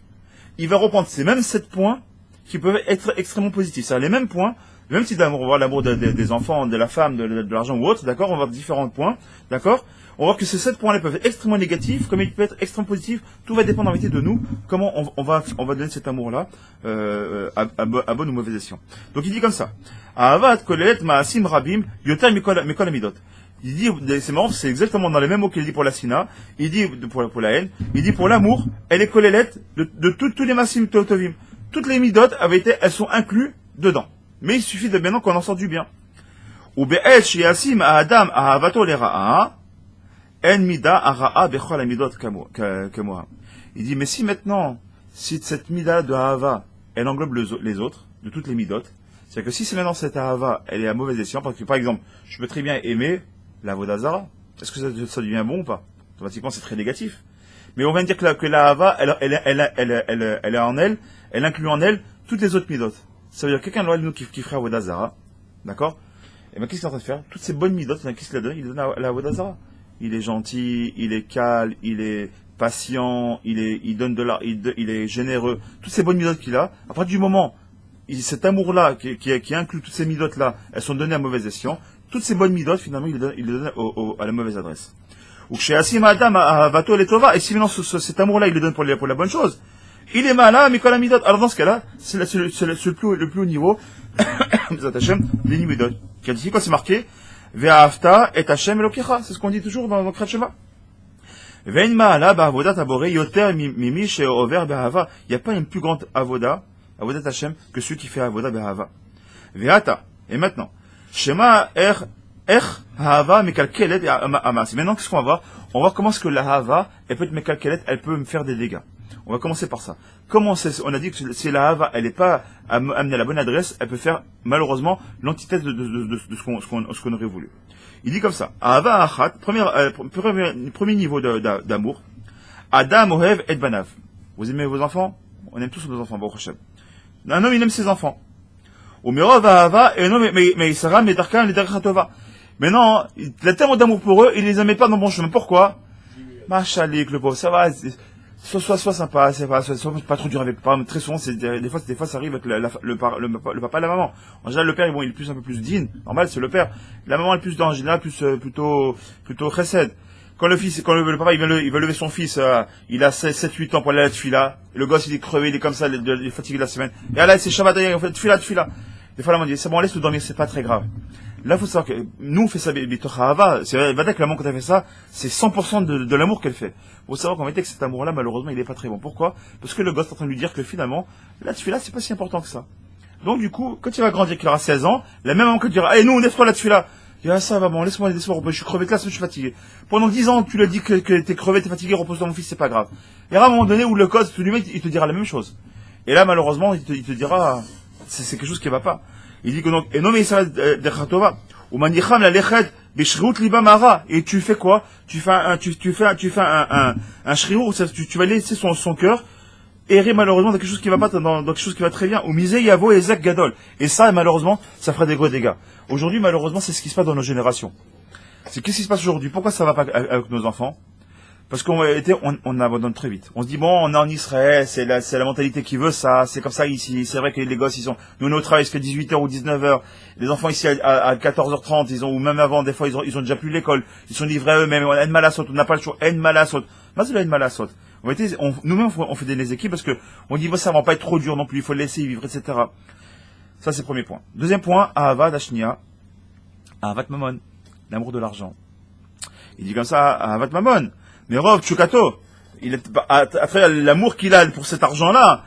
Il va reprendre ces mêmes 7 points, qui peuvent être extrêmement positifs. Ça a les mêmes points, le même type d'amour, on va voir l'amour des enfants, de la femme, de l'argent ou autre, d'accord, on va voir différents points, d'accord. On va voir que ces 7 points-là peuvent être extrêmement négatifs, comme ils peuvent être extrêmement positifs, tout va dépendre en réalité de nous, comment on va donner cet amour-là, à bonne ou mauvaise escient. Donc il dit comme ça, Ahavat kolelet ma'asim rabim yoter mikol amidot. Il dit, c'est marrant, c'est exactement dans les mêmes mots qu'il dit pour la sina, il dit pour la haine, il dit pour l'amour, elle est kolelet de tous les masim tovim. Toutes les midotes elles sont incluses dedans. Mais il suffit de maintenant qu'on en sorte du bien. Ou be'esh yasim à Adam à avato le ra'a, en mida à ra'a bechol la midot kamoa. Il dit, mais si cette mida de Ahava, elle englobe les autres, de toutes les midotes, c'est-à-dire que si maintenant cette Ahava, elle est à mauvais escient, parce que par exemple, je peux très bien aimer la Vodazara, est-ce que ça devient bon ou pas? Automatiquement, c'est très négatif. Mais on vient de dire que la Ahava, elle a en elle, elle inclut en elle toutes les autres midotes. Ça veut dire que quelqu'un de nous qui ferait Avodazara, d'accord? Et bien qu'est-ce qu'il est en train de faire? Toutes ces bonnes midotes, qu'est-ce qu'il a donné? Il donne à la Avodazara. Il est gentil, il est calme, il est patient, il donne de l'art, il est généreux. Toutes ces bonnes midotes qu'il a, à partir du moment, cet amour-là, qui inclut toutes ces midotes-là, elles sont données à mauvais escient. Toutes ces bonnes midotes, finalement, il les donne à la mauvaise adresse. Ou chez Asim Adam à Vato les Tova, et si maintenant cet amour-là, il le donne pour la bonne chose, il est malin, mais quand la midot. Alors dans ce cas-là, c'est le plus haut niveau, des midot. Car ici, quoi, c'est marqué, Ve'afta et Hashem Elokecha. C'est ce qu'on dit toujours dans Krat Shema. Ve'in ma'ala ba'avodat abore yoter mimi she'over be'ahava. Il n'y a pas une plus grande avodat Hashem, que celui qui fait avoda be'ahava. Ve'ata. Et maintenant, Shema hava mekalkelet amas. Maintenant, qu'est-ce qu'on va voir? On va voir comment est-ce que la hava, elle peut être mekalkelet, elle peut me faire des dégâts. On va commencer par ça. On a dit que si la hava, elle n'est pas amenée à la bonne adresse, elle peut faire, malheureusement, l'antithèse de ce qu'on aurait voulu. Il dit comme ça. Hava achat, premier niveau d'amour. Adam ohev et banav. Vous aimez vos enfants? On aime tous nos enfants, Baruch Hashem. Un homme, il aime ses enfants. Umerov ahava, et un homme, mais il sera, mais darkan, les darkhatova. Mais non, il a tellement d'amour pour eux, il les aimait pas dans le bon chemin. Pourquoi? Machalik, le pauvre, ça va, Soit sympa, soit pas trop dur avec. Par exemple, très souvent, des fois, ça arrive avec le papa et la maman. En général, le père, bon, il est plus un peu plus digne. Normal, c'est le père. La maman, elle est plus, en général, plutôt chesed. Quand le papa, il veut lever son fils, il a 7, 8 ans pour aller à la tefila. Le gosse, il est crevé, il est comme ça, il est fatigué de la semaine. Et là, c'est Shabbat, on fait tefila. Des fois, la maman dit, c'est bon, laisse-le dormir, c'est pas très grave. Là, faut savoir que nous, on fait ça, c'est vrai que l'amour quand elle fait ça, c'est 100% de l'amour qu'elle fait. Faut savoir qu'en fait, que cet amour-là, malheureusement, il est pas très bon. Pourquoi? Parce que le gosse est en train de lui dire que finalement, là, c'est pas si important que ça. Donc, du coup, quand il va grandir, qu'il aura 16 ans, la même maman que dira, nous, on laisse-toi là-dessus là. Il dit, ça va, bon, laisse-moi, je suis crevé de là, je suis fatigué. Pendant 10 ans, tu lui as dit que t'es crevé, t'es fatigué, repose-toi, mon fils, c'est pas grave. Et à un moment donné où le gosse, il te dira la même chose. Et là, malheureusement, il te dira, c'est quelque chose qui va pas. Il dit que donc, et non, mais ça va d'Echatova. Ou manicham la lechet, b'shriout liba mara. Et tu fais quoi? Tu fais un shriout, tu vas laisser son cœur errer malheureusement dans quelque chose qui va pas, dans quelque chose qui va très bien. Ou misé yavo et zek gadol. Et ça, malheureusement, ça fera des gros dégâts. Aujourd'hui, malheureusement, c'est ce qui se passe dans nos générations. Qu'est-ce qui se passe aujourd'hui? Pourquoi ça va pas avec nos enfants? Parce on abandonne très vite. On se dit, bon, on est en Israël, c'est la mentalité qui veut ça, c'est comme ça ici. C'est vrai que les gosses, nous, au travail, il se fait 18h ou 19h. Les enfants ici, à 14h30, ou même avant, des fois, ils ont déjà plus l'école. Ils sont livrés à eux-mêmes, on n'a pas le choix, en malasot. Mais c'est la en malasot. Nous-mêmes, on fait des équipes parce que, on dit, bon, ça va pas être trop dur non plus, il faut le laisser vivre, etc. Ça, c'est le premier point. Deuxième point, Ahava Dashnia, Ahavat Mamon, l'amour de l'argent. Il dit comme ça, Ahavat Mamon. Mais Rov Tchukato, après l'amour qu'il a pour cet argent-là,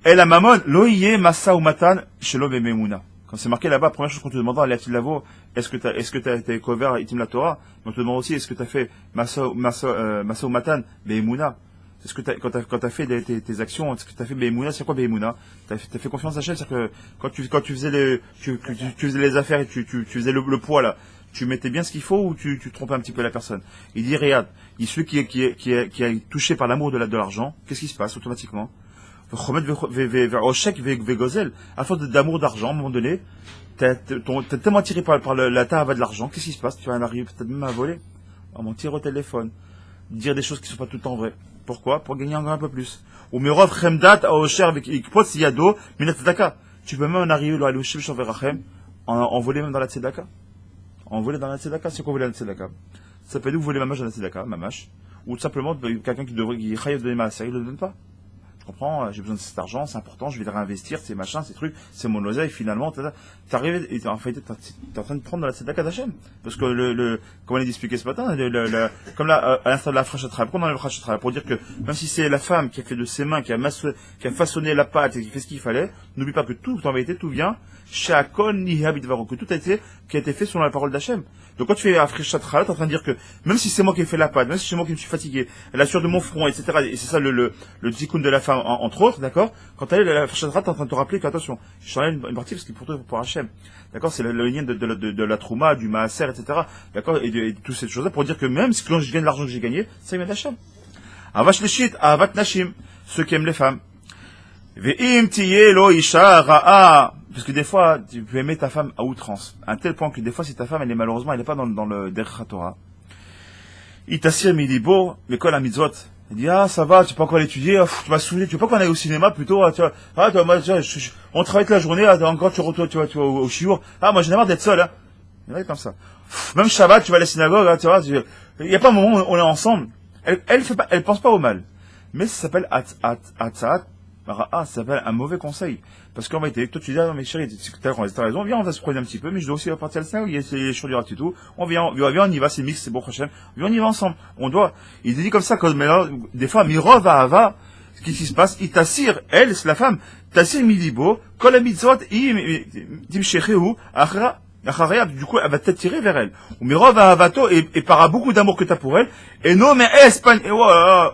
et la mamon, loïe massa ou matan, shelo bememouna. Quand c'est marqué là-bas, première chose qu'on te demandera, est-ce que t'as été couvert itim la Torah? Mais on te demande aussi, est-ce que t'as fait massa ou matan, bememouna? Est-ce que quand t'as fait tes actions, est-ce que t'as fait bememouna? C'est quoi bememouna? T'as fait confiance à Hachem, c'est-à-dire que quand tu faisais les affaires et tu faisais le poids là, tu mettais bien ce qu'il faut ou tu trompais un petit peu la personne? Il dit, regarde, celui qui est touché par l'amour de l'argent, qu'est-ce qui se passe automatiquement? À force d'amour d'argent, à un moment donné, t'es tellement attiré par la tahava de l'argent, qu'est-ce qui se passe? Tu vas en arriver peut-être même à voler, à mentir au téléphone, dire des choses qui ne sont pas tout le temps vraies. Pourquoi? Pour gagner encore un peu plus. Ou mirov chemdat aosher avec ikpot siyado minat tzedaka. Tu peux même en arriver en voler même dans la tzedaka. En voler dans la tzedaka, c'est quoi voler dans la tzedaka? Ça peut être voler mamash dans la tzedaka, mamash, ou tout simplement quelqu'un qui chayev donner ma série, il ne le donne pas. Je comprends, j'ai besoin de cet argent, c'est important, je vais le réinvestir, c'est machin, ces trucs, c'est mon oseille, finalement, t'es arrivé, et en fait, t'es en train de prendre dans la tzedaka d'Hachem. Parce que comme on l'a expliqué ce matin, comme là, à l'instant de la frachattra, pourquoi on a le frachattra? Pour dire que, même si c'est la femme qui a fait de ses mains, qui a façonné la pâte et qui fait ce qu'il fallait, n'oublie pas que tout, en vérité, tout vient, que tout qui a été fait selon la parole d'Hachem. Donc quand tu fais frachattra, t'es en train de dire que, même si c'est moi qui ai fait la pâte, même si c'est moi qui me suis fatigué, la sueur de mon front, etc., et c'est ça le tikkun de la femme, entre autres, d'accord? Quand tu es la frachattra, t'es en train de te rappeler qu'attention, je t'enlève une partie parce qu'il est pour Hachem. D'accord? C'est le lien de la trouma, du maaser, etc. D'accord? Et de toutes ces choses-là pour dire que même si quand je gagne l'argent que j'ai gagné, ça vient d'Hachem. Avash leshit, avat nashim, ceux qui aiment les femmes. Ve'im tiye lo isha ra'a. Parce que des fois, tu peux aimer ta femme à outrance. À un tel point que des fois, si ta femme, elle est pas dans le Derech Torah. Il t'assire milibo, mais quoi la mitzvot? Il dit, ça va, tu peux encore l'étudier, tu m'as saoulé, tu veux pas qu'on aille au cinéma plutôt, tu vois, moi, on travaille toute la journée, encore tu vas au chiour, moi j'en ai marre d'être seul, Il y en a comme ça. Même Shabbat, tu vas à la synagogue, tu vois, il y a pas un moment où on est ensemble. Elle pense pas au mal. Mais ça s'appelle Atzat, ça s'appelle un mauvais conseil. Parce qu'en réalité, toi tu dis, non mais chérie, t'as raison, viens, on va se prendre un petit peu, mais je dois aussi partir à la synagogue, il y a les chaudières et tout. Viens, on y va, c'est mix, c'est bon, prochain. Viens, on y va ensemble. Il dit comme ça, mais là, des fois, Mirov Ahava, qu'est-ce qui se passe? Il t'assire, elle, c'est la femme, t'assire milibo, kol mitzvot, dimshecheu, achra, du coup, elle va t'attirer vers elle. Ou Mirov Ahavato, et par beaucoup d'amour que t'as pour elle, et non, mais espanav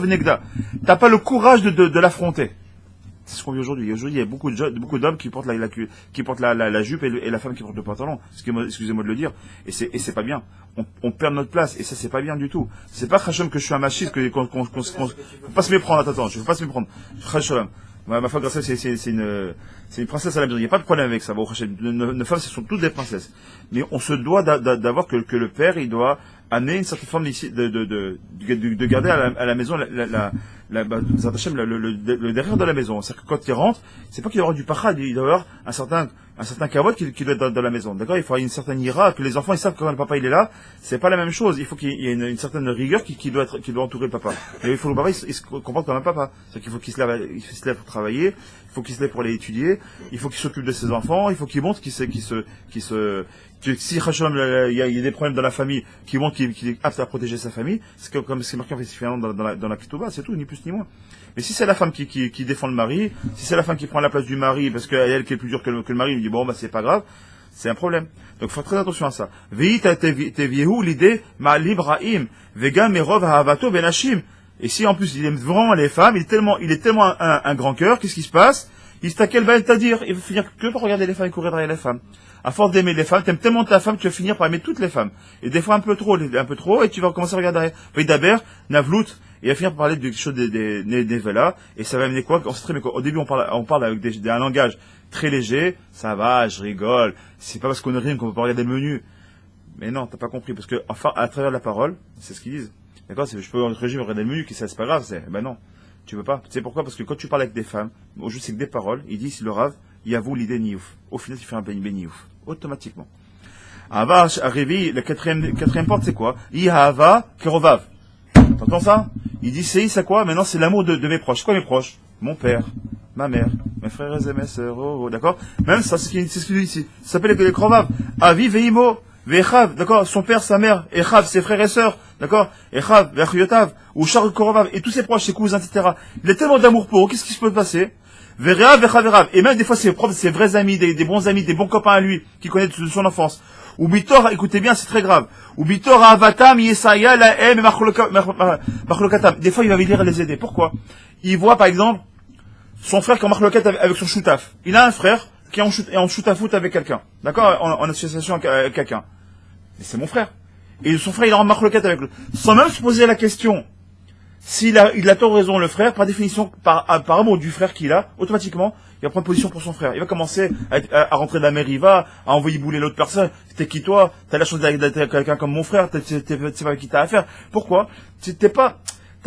negda. T'as pas le courage de l'affronter. C'est ce qu'on vit aujourd'hui. Aujourd'hui, il y a beaucoup d'hommes qui portent la jupe et la femme qui porte le pantalon. Excusez-moi de le dire. Et c'est pas bien. On perd notre place. Et ça, c'est pas bien du tout. C'est pas Hachem que je suis un machiste, faut pas se méprendre. Attends, je veux pas se méprendre. Hachem. Ma femme, grâce c'est une princesse à la maison. Il n'y a pas de problème avec ça. Bon, Hachem. Nos femmes, ce sont toutes des princesses. Mais on se doit d'avoir que le père, il doit amener une certaine forme ici de garder à la maison le derrière de la maison. C'est-à-dire que quand il rentre, c'est pas qu'il doit y avoir du pachad, il doit y avoir un certain kavod qui doit être dans la maison. D'accord? Il faut avoir une certaine ira, que les enfants ils savent que quand le papa il est là, c'est pas la même chose. Il faut qu'il y ait une certaine rigueur qui doit entourer le papa. Et il faut que le papa il se comporte comme un papa. C'est-à-dire qu'il faut qu'il se lève pour travailler, il faut qu'il se lève pour aller étudier, il faut qu'il s'occupe de ses enfants, il faut qu'il montre si il y a des problèmes dans la famille, qu'il montre qu'il est apte à protéger sa famille, c'est comme c'est marqué dans la Ketouba, c'est tout, ni plus ni moins. Mais si c'est la femme qui défend le mari, si c'est la femme qui prend la place du mari parce qu'elle qui est plus dure que le mari, il dit bon bah c'est pas grave, c'est un problème. Donc faut faire très attention à ça. Ve'it tevihu l'idée ma librahim vega merov havato benashim. Et si en plus il aime vraiment les femmes, il est tellement un grand cœur, qu'est-ce qui se passe? Il se taquelle ben à dire, il va finir que pour regarder les femmes et courir derrière les femmes. À force d'aimer les femmes, t'aimes tellement ta femme, tu vas finir par aimer toutes les femmes. Et des fois un peu trop, et tu vas commencer à regarder derrière. D'abord, Navlout, il va finir par parler de quelque chose des velas, et ça va amener quoi? On sait très bien qu'au début, on parle avec un langage très léger, ça va, je rigole, c'est pas parce qu'on rime qu'on peut pas regarder le menu. Mais non, t'as pas compris, parce que, enfin, à travers la parole, c'est ce qu'ils disent. D'accord? Je peux, en régime, regarder le menu, c'est pas grave, ben non. Tu veux pas. Tu sais pourquoi? Parce que quand tu parles avec des femmes, au jeu c'est que des paroles, il dit, si le rave, il avoue l'idée niouf. Au final, tu fais un béniouf. Automatiquement. Ava, arrivé, la quatrième porte, c'est quoi? Ihava, kerovav. T'entends ça? Il dit, c'est quoi? Maintenant, c'est l'amour de mes proches. C'est quoi mes proches? Mon père, ma mère, mes frères et mes sœurs, d'accord? Même ça, c'est ce qu'il dit ici. Ça s'appelle les kerovav. Avi veimo. Vechav, d'accord, son père, sa mère, Echav, ses frères et sœurs, d'accord, Echav, Vechav, ou Charles Korovav, et tous ses proches, ses cousins, etc. Il a tellement d'amour pour eux, qu'est-ce qui se peut passer? Vechav, Vechav, et même des fois ses propres, ses vrais amis, des bons amis, des bons copains à lui, qui connaissent de son enfance. Ou Bitor, écoutez bien, c'est très grave. Ou Bitor, Avatam, Yesaya, Lahem, Machlokatam. Des fois, il va venir les aider. Pourquoi? Il voit, par exemple, son frère qui est en Machlokat avec son choutaf. Il a un frère qui est en choutafout avec quelqu'un. D'accord? En association avec quelqu'un. Mais c'est mon frère. Et son frère, il est en marloquette avec lui. Sans même se poser la question, il a tort ou raison, le frère, par définition, par amour du frère qu'il a, automatiquement, il va prendre position pour son frère. Il va commencer à rentrer de la mer, il va, à envoyer bouler l'autre personne. T'es qui toi? T'as la chance d'être quelqu'un comme mon frère, c'est pas avec qui t'as affaire. Pourquoi? T'as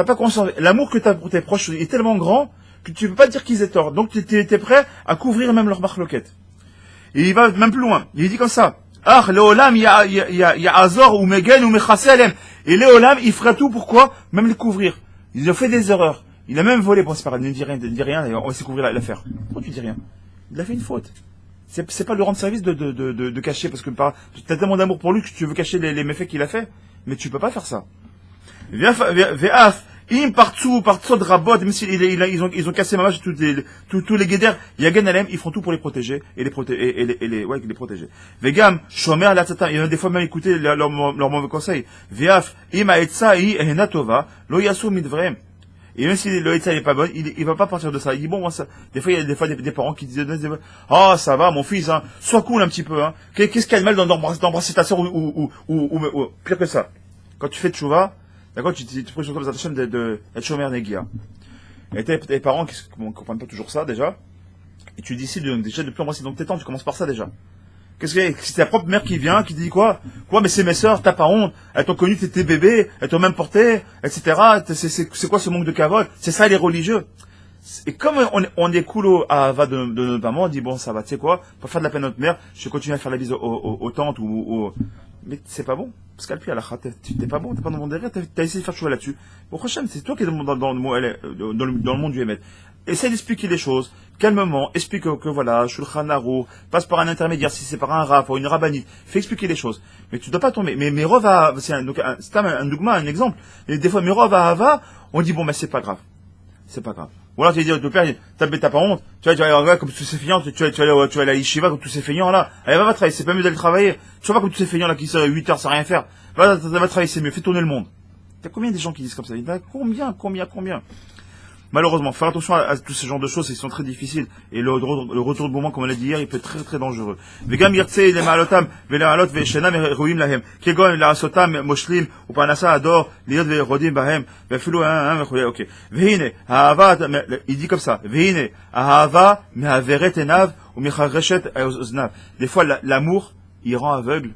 pas conscience. L'amour que t'as pour tes proches est tellement grand que tu peux pas dire qu'ils aient tort. Donc t'es prêt à couvrir même leur marloquette. Et il va même plus loin. Il dit comme ça. Ah, Léolam, il y a Azor ou Megen ou Mechaselem. Et Léolam, il fera tout pourquoi? Même les couvrir. Il a fait des erreurs. Il a même volé. Bon, c'est pas grave, ne dis rien, on va essayer de couvrir l'affaire. Pourquoi tu dis rien? Il a fait une faute. C'est pas lui rendre service de cacher, parce que t'as tellement d'amour pour lui que tu veux cacher les méfaits qu'il a fait. Mais tu peux pas faire ça. Ve'af, im partout de rabot, même s'ils ils ont cassé ma vache, tous les guédères, yagen alem, ils font tout pour les protéger, et les protéger. Vegam, shomer la tata, il y en a des fois même écouter leur mauvais conseil. Ve'af, im aetsa i henatova, lo yasu midvrem. Et même si le Haïtien n'est pas bon, il va pas partir de ça. Il dit bon, moi, ça, des fois, il y a des parents qui disent, ah, ça va, mon fils, hein, sois cool un petit peu, hein. Qu'est-ce qu'il y a de mal d'embrasser ta sœur ou pire que ça? Quand tu fais tchouva, d'accord, tu prends sur toi la chaîne de Chomer Negia. Et t'as des parents qui comprennent pas toujours ça, déjà. Et tu décides déjà de plus embrasser dans tes temps, tu commences par ça, déjà. Qu'est-ce que c'est ta propre mère qui vient, qui te dit quoi? Mais c'est mes sœurs, t'as pas honte. Elles t'ont connu, t'étais bébé, elles t'ont même porté, etc. C'est quoi ce manque de cavole? C'est ça, les religieux. Et comme on est cool à Ava de notre maman, on dit bon, ça va, tu sais quoi? Pour faire de la peine à notre mère, je vais continuer à faire la bise aux tantes mais c'est pas bon. Parce qu'à la khat, t'es pas bon, t'es pas dans le monde derrière, t'as essayé de faire choix là-dessus. Au prochain, c'est toi qui es dans le monde du Hémet. Essaye d'expliquer les choses, calmement, explique que voilà, Shulchan Aruch, passe par un intermédiaire, si c'est par un raf ou une rabbinite, fais expliquer les choses. Mais tu dois pas tomber. Mais Merov, c'est un dogma, un exemple. Et des fois, Merov à Hava, on dit bon, mais c'est pas grave. C'est pas grave. Ou alors tu vas dire, le père, t'as pas honte, tu vas comme tous ces feignants, tu vas aller à Yeshiva comme tous ces feignants là. Allez, va travailler, c'est pas mieux d'aller travailler. Tu vois pas comme tous ces feignants là qui sont 8 heures sans rien faire. Va travailler, c'est mieux, fais tourner le monde. T'as combien de gens qui disent comme ça? Il y en a combien? Malheureusement, faire attention à tous ces genres de choses, ils sont très difficiles. Et le retour de moment, comme on l'a dit hier, il peut être très très dangereux. Vegam yirtse le ma'alotam, ve'la'alot ve'shenam ruim lahem. Kegon la'asotam moshlim, ou panasa ador, liot ve'rodim bahem, ve'filu ok. Ve'hine, ha'ava, il dit comme ça. Ve'hine, ha'ava, me'averet enav, ou me'chareshet oznav. Des fois, l'amour, il rend aveugle,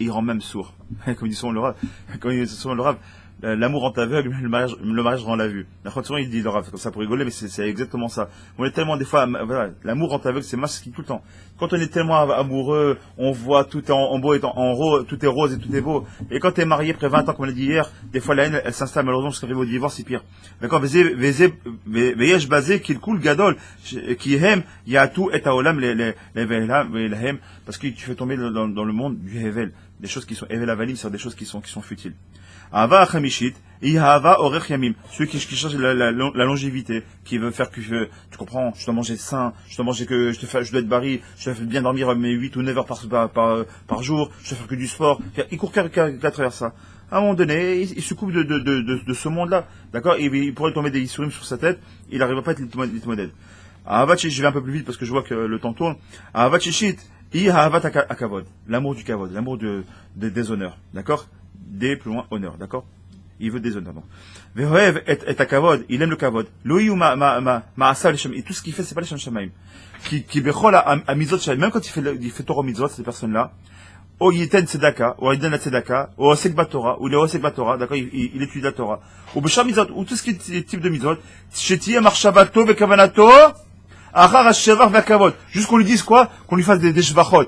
et il rend même sourd. Comme dit souvent le Rav, l'amour rend aveugle, le mariage rend la vue. La souvent il dit le Rav, comme ça pour rigoler, mais c'est exactement ça. On est tellement des fois, voilà, l'amour rend aveugle, c'est masque tout le temps. Quand on est tellement amoureux, on voit tout en beau et en rose, tout est rose et tout est beau. Et quand t'es marié après 20 ans, comme on l'a dit hier, des fois la haine, elle s'installe malheureusement jusqu'à arriver au divorce, c'est pire. D'accord, veyesh basé qu'il coule gadol, qui aime, il y a tout et aolam les parce que tu fais tomber dans le monde du hevel, des choses qui sont hevel avalim, c'est des choses qui sont futiles. Ava achamishit, ihava orech yamim, ceux qui cherchent la longévité, qui veut faire que tu comprends, je dois manger sain, je dois manger je dois être baril, je dois bien dormir mes 8 ou 9 heures par jour, je dois faire que du sport, il court qu'à travers ça. À un moment donné, il se coupe de ce monde-là, d'accord, il pourrait tomber des isurim sur sa tête, il n'arrivera pas à être l'itmodèle. Je vais un peu plus vite parce que je vois que le temps tourne. Avachishit, ihavat akavod, l'amour du kavod, l'amour des honneurs, d'accord? Des plus loin honneur, d'accord? Il veut des honneurs, donc. Vehoev et akavod, il aime le kavod. Loï ou ma'asa l'shem, et tout ce qu'il fait, c'est pas les shem shamaim. Qui bechol a mizot shamaim, même quand il fait Torah mizot, ces personnes-là, ou yiten tzedaka, ou yiten la tzedaka, ou osek batora, ou le osek batora, d'accord, il étudie la Torah. Ou becham mizot, ou tout ce qui est type de mizot, shetiye marshavato vekavanato, achar hashevar vekavod. Juste qu'on lui dise quoi? Qu'on lui fasse des shvachot.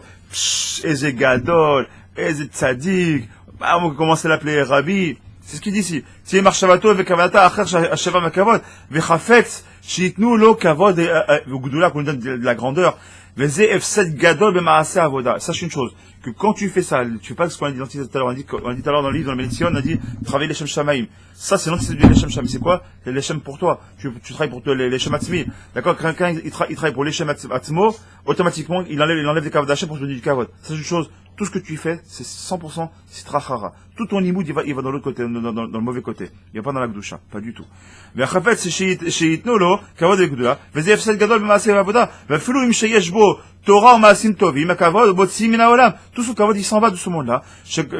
Eze gadol, eze tzadik, on commence à l'appeler Rabbi. C'est ce qu'il dit ici. Si marshavato vekavanato, achar hashevar vekavod, vechafetz, shitnu lo kavod, v'gudula, qu'on lui donne de la grandeur. Sache une chose, que quand tu fais ça, tu fais pas ce qu'on a dit tout à l'heure, on a dit tout à l'heure dans le livre, dans le médecine, on a dit, travailler les Shem Shamaim. Ça, c'est l'antisérie du Shem Shamaim. C'est quoi? Les Shem pour toi. Tu travailles pour les Shem Atzmi. D'accord? Quand il travaille pour les Shem Atzmo, automatiquement, il enlève des kavod d'Hachem pour te donner du kavod. Ça, c'est une chose. Tout ce que tu fais, c'est 100% sitrachara. Tout ton imoud, il va dans l'autre côté, dans le mauvais côté. Il va pas dans la gdusha. Pas du tout. Mais après, c'est chez Itnolo, kavod et gdula. Vezef set gadol b'maaseh v'avoda. V'afilou im sheyesh bo Torah ou maasim tovim, kavod, botsim min haolam. Tout ce kavod, il s'en va de ce monde-là.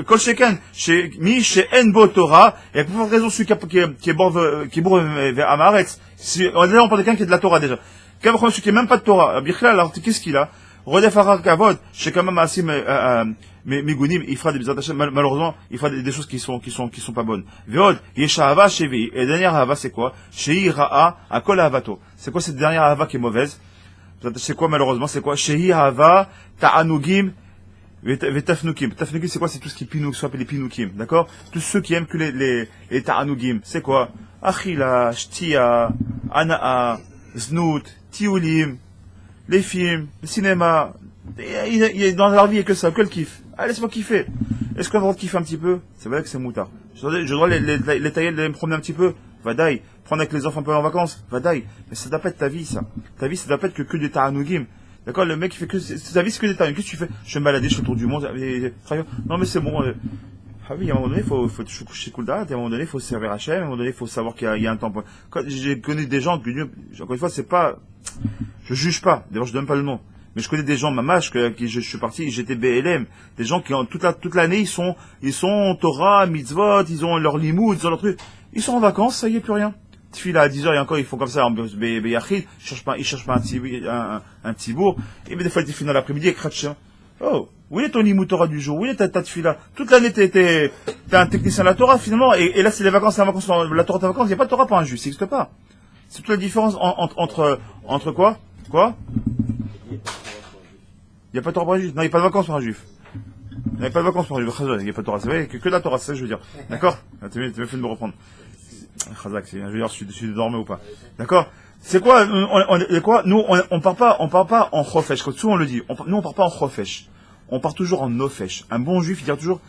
Kol sheken, chez en bo Torah. Et pour cette raison, celui qui est bourre vers Amaretz. On parle de quelqu'un qui est de la Torah, déjà. Celui qui est même pas de Torah. Birkla, alors, qu'est-ce qu'il a? Rodef Harar Kavod, chez quand même Asim Migunim, il fera des malheureusement, il fera des choses qui sont pas bonnes. Veod, Yeshahava Shevi, et dernière Hava, c'est quoi? Shehi Ra'a, Akol Havato. C'est quoi cette dernière Hava qui est mauvaise? C'est quoi malheureusement? C'est quoi? Shehi Hava, Ta'anugim, Vetafnukim. Tafnukim, c'est quoi? C'est tout ce qui soit appelé les Pinukim, d'accord? Tous ceux qui aiment que les Ta'anugim. C'est quoi? Achila, Shtia, Ana'a, Znout, Tiulim, les films, le cinéma, dans leur vie, il n'y a que ça, que le kiff. Allez, laisse-moi kiffer. Est-ce qu'on a le droit de kiffer un petit peu? C'est vrai que c'est moutard. Je dois les tailler, les me promener un petit peu. Vadaï. Prendre avec les enfants un peu en vacances. Vadaï. Mais ça doit pas être ta vie, ça. Ta vie, ça doit pas être que des ta'anugim. D'accord? Le mec, il fait ta vie, c'est que des ta'anugim. Qu'est-ce que tu fais? Je vais me balader, je fais le tour du monde. Non, mais c'est bon. Ah oui, à un moment donné, il faut coucher cool d'art, à un moment donné, il faut se servir Hachem, à un moment donné, il faut savoir qu'il y a un temps. Quand j'ai connu des gens, encore une fois, c'est pas, je juge pas, d'ailleurs, je donne pas le nom. Mais je connais des gens, mamash, qui je suis parti, j'étais BLM. Des gens qui, toute l'année, ils sont Torah, mitzvot, ils ont leur limoud, ils ont leur truc. Ils sont en vacances, ça y est, plus rien. Tfila à 10h et encore, ils font comme ça, en Beyachid, ils cherchent pas un petit bourg. Et des fois, ils finissent dans l'après-midi avec Kratch. Oh, où est ton limoud Torah du jour? Où est ta tfila? Toute l'année, t'es un technicien de la Torah, finalement, et là, c'est les vacances, la Torah, ta vacances, il n'y a pas de Torah pour un juif, ça n'existe pas. C'est toute la différence entre quoi? Quoi? Il n'y a pas de Torah pour un juif. Non, il n'y a pas de vacances pour un juif. Il n'y a pas de vacances pour un juif. Il n'y a pas de Torah. C'est vrai que de la Torah, c'est ça que je veux dire. D'accord? Tu m'as fait de me reprendre. Chazak, je veux dire, je suis dormé ou pas. D'accord? C'est quoi, quoi? Nous, on part pas en chofesh. Comme souvent on le dit. Nous, on part pas en chofesh. On part toujours en nofesh. Un bon juif, il dit toujours,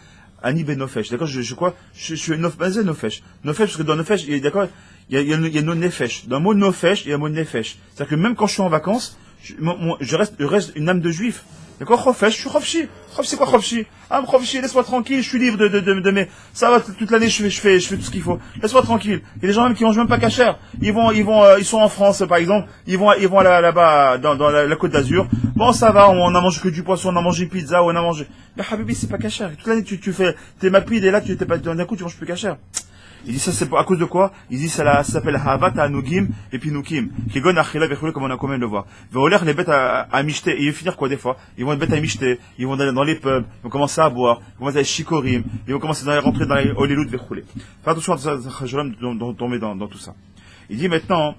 ani ben nofesh. D'accord? Je suis nofesh. Nofesh, parce que dans nofesh, d'accord? Il y a nos nefesh. Dans le mot nofesh, il y a le mot nefesh. C'est-à-dire que même quand je suis en vacances, je reste une âme de juif. D'accord? Chofesh, je suis chofshi. Chofshi, c'est quoi chofshi? Ah, chofshi, laisse-moi tranquille, je suis libre de mes, ça va, toute l'année, je fais tout ce qu'il faut. Laisse-moi tranquille. Il y a des gens même qui mangent même pas kasher. Ils sont en France, par exemple. Ils vont là-bas, dans la Côte d'Azur. Bon, ça va, on a mangé que du poisson, on a mangé pizza, on a mangé. Mais Habibi, c'est pas kasher. Toute l'année, tu fais, t'es mapide et là, d'un coup, tu manges plus kasher. Il dit ça c'est à cause de quoi? Il dit ça s'appelle Havat Anugim et Pinukim. Kegon Achila Vechule comme on a combien de le voir. Veoler les bêtes à micheter. Et ils vont finir quoi des fois? Ils vont être bêtes à micheter. Ils vont aller dans les pubs. Ils vont commencer à boire. Ils vont aller chikorim. Ils vont commencer à rentrer dans les Olilut Vechule. Fais attention à ça, de tomber dans tout ça. Il dit maintenant,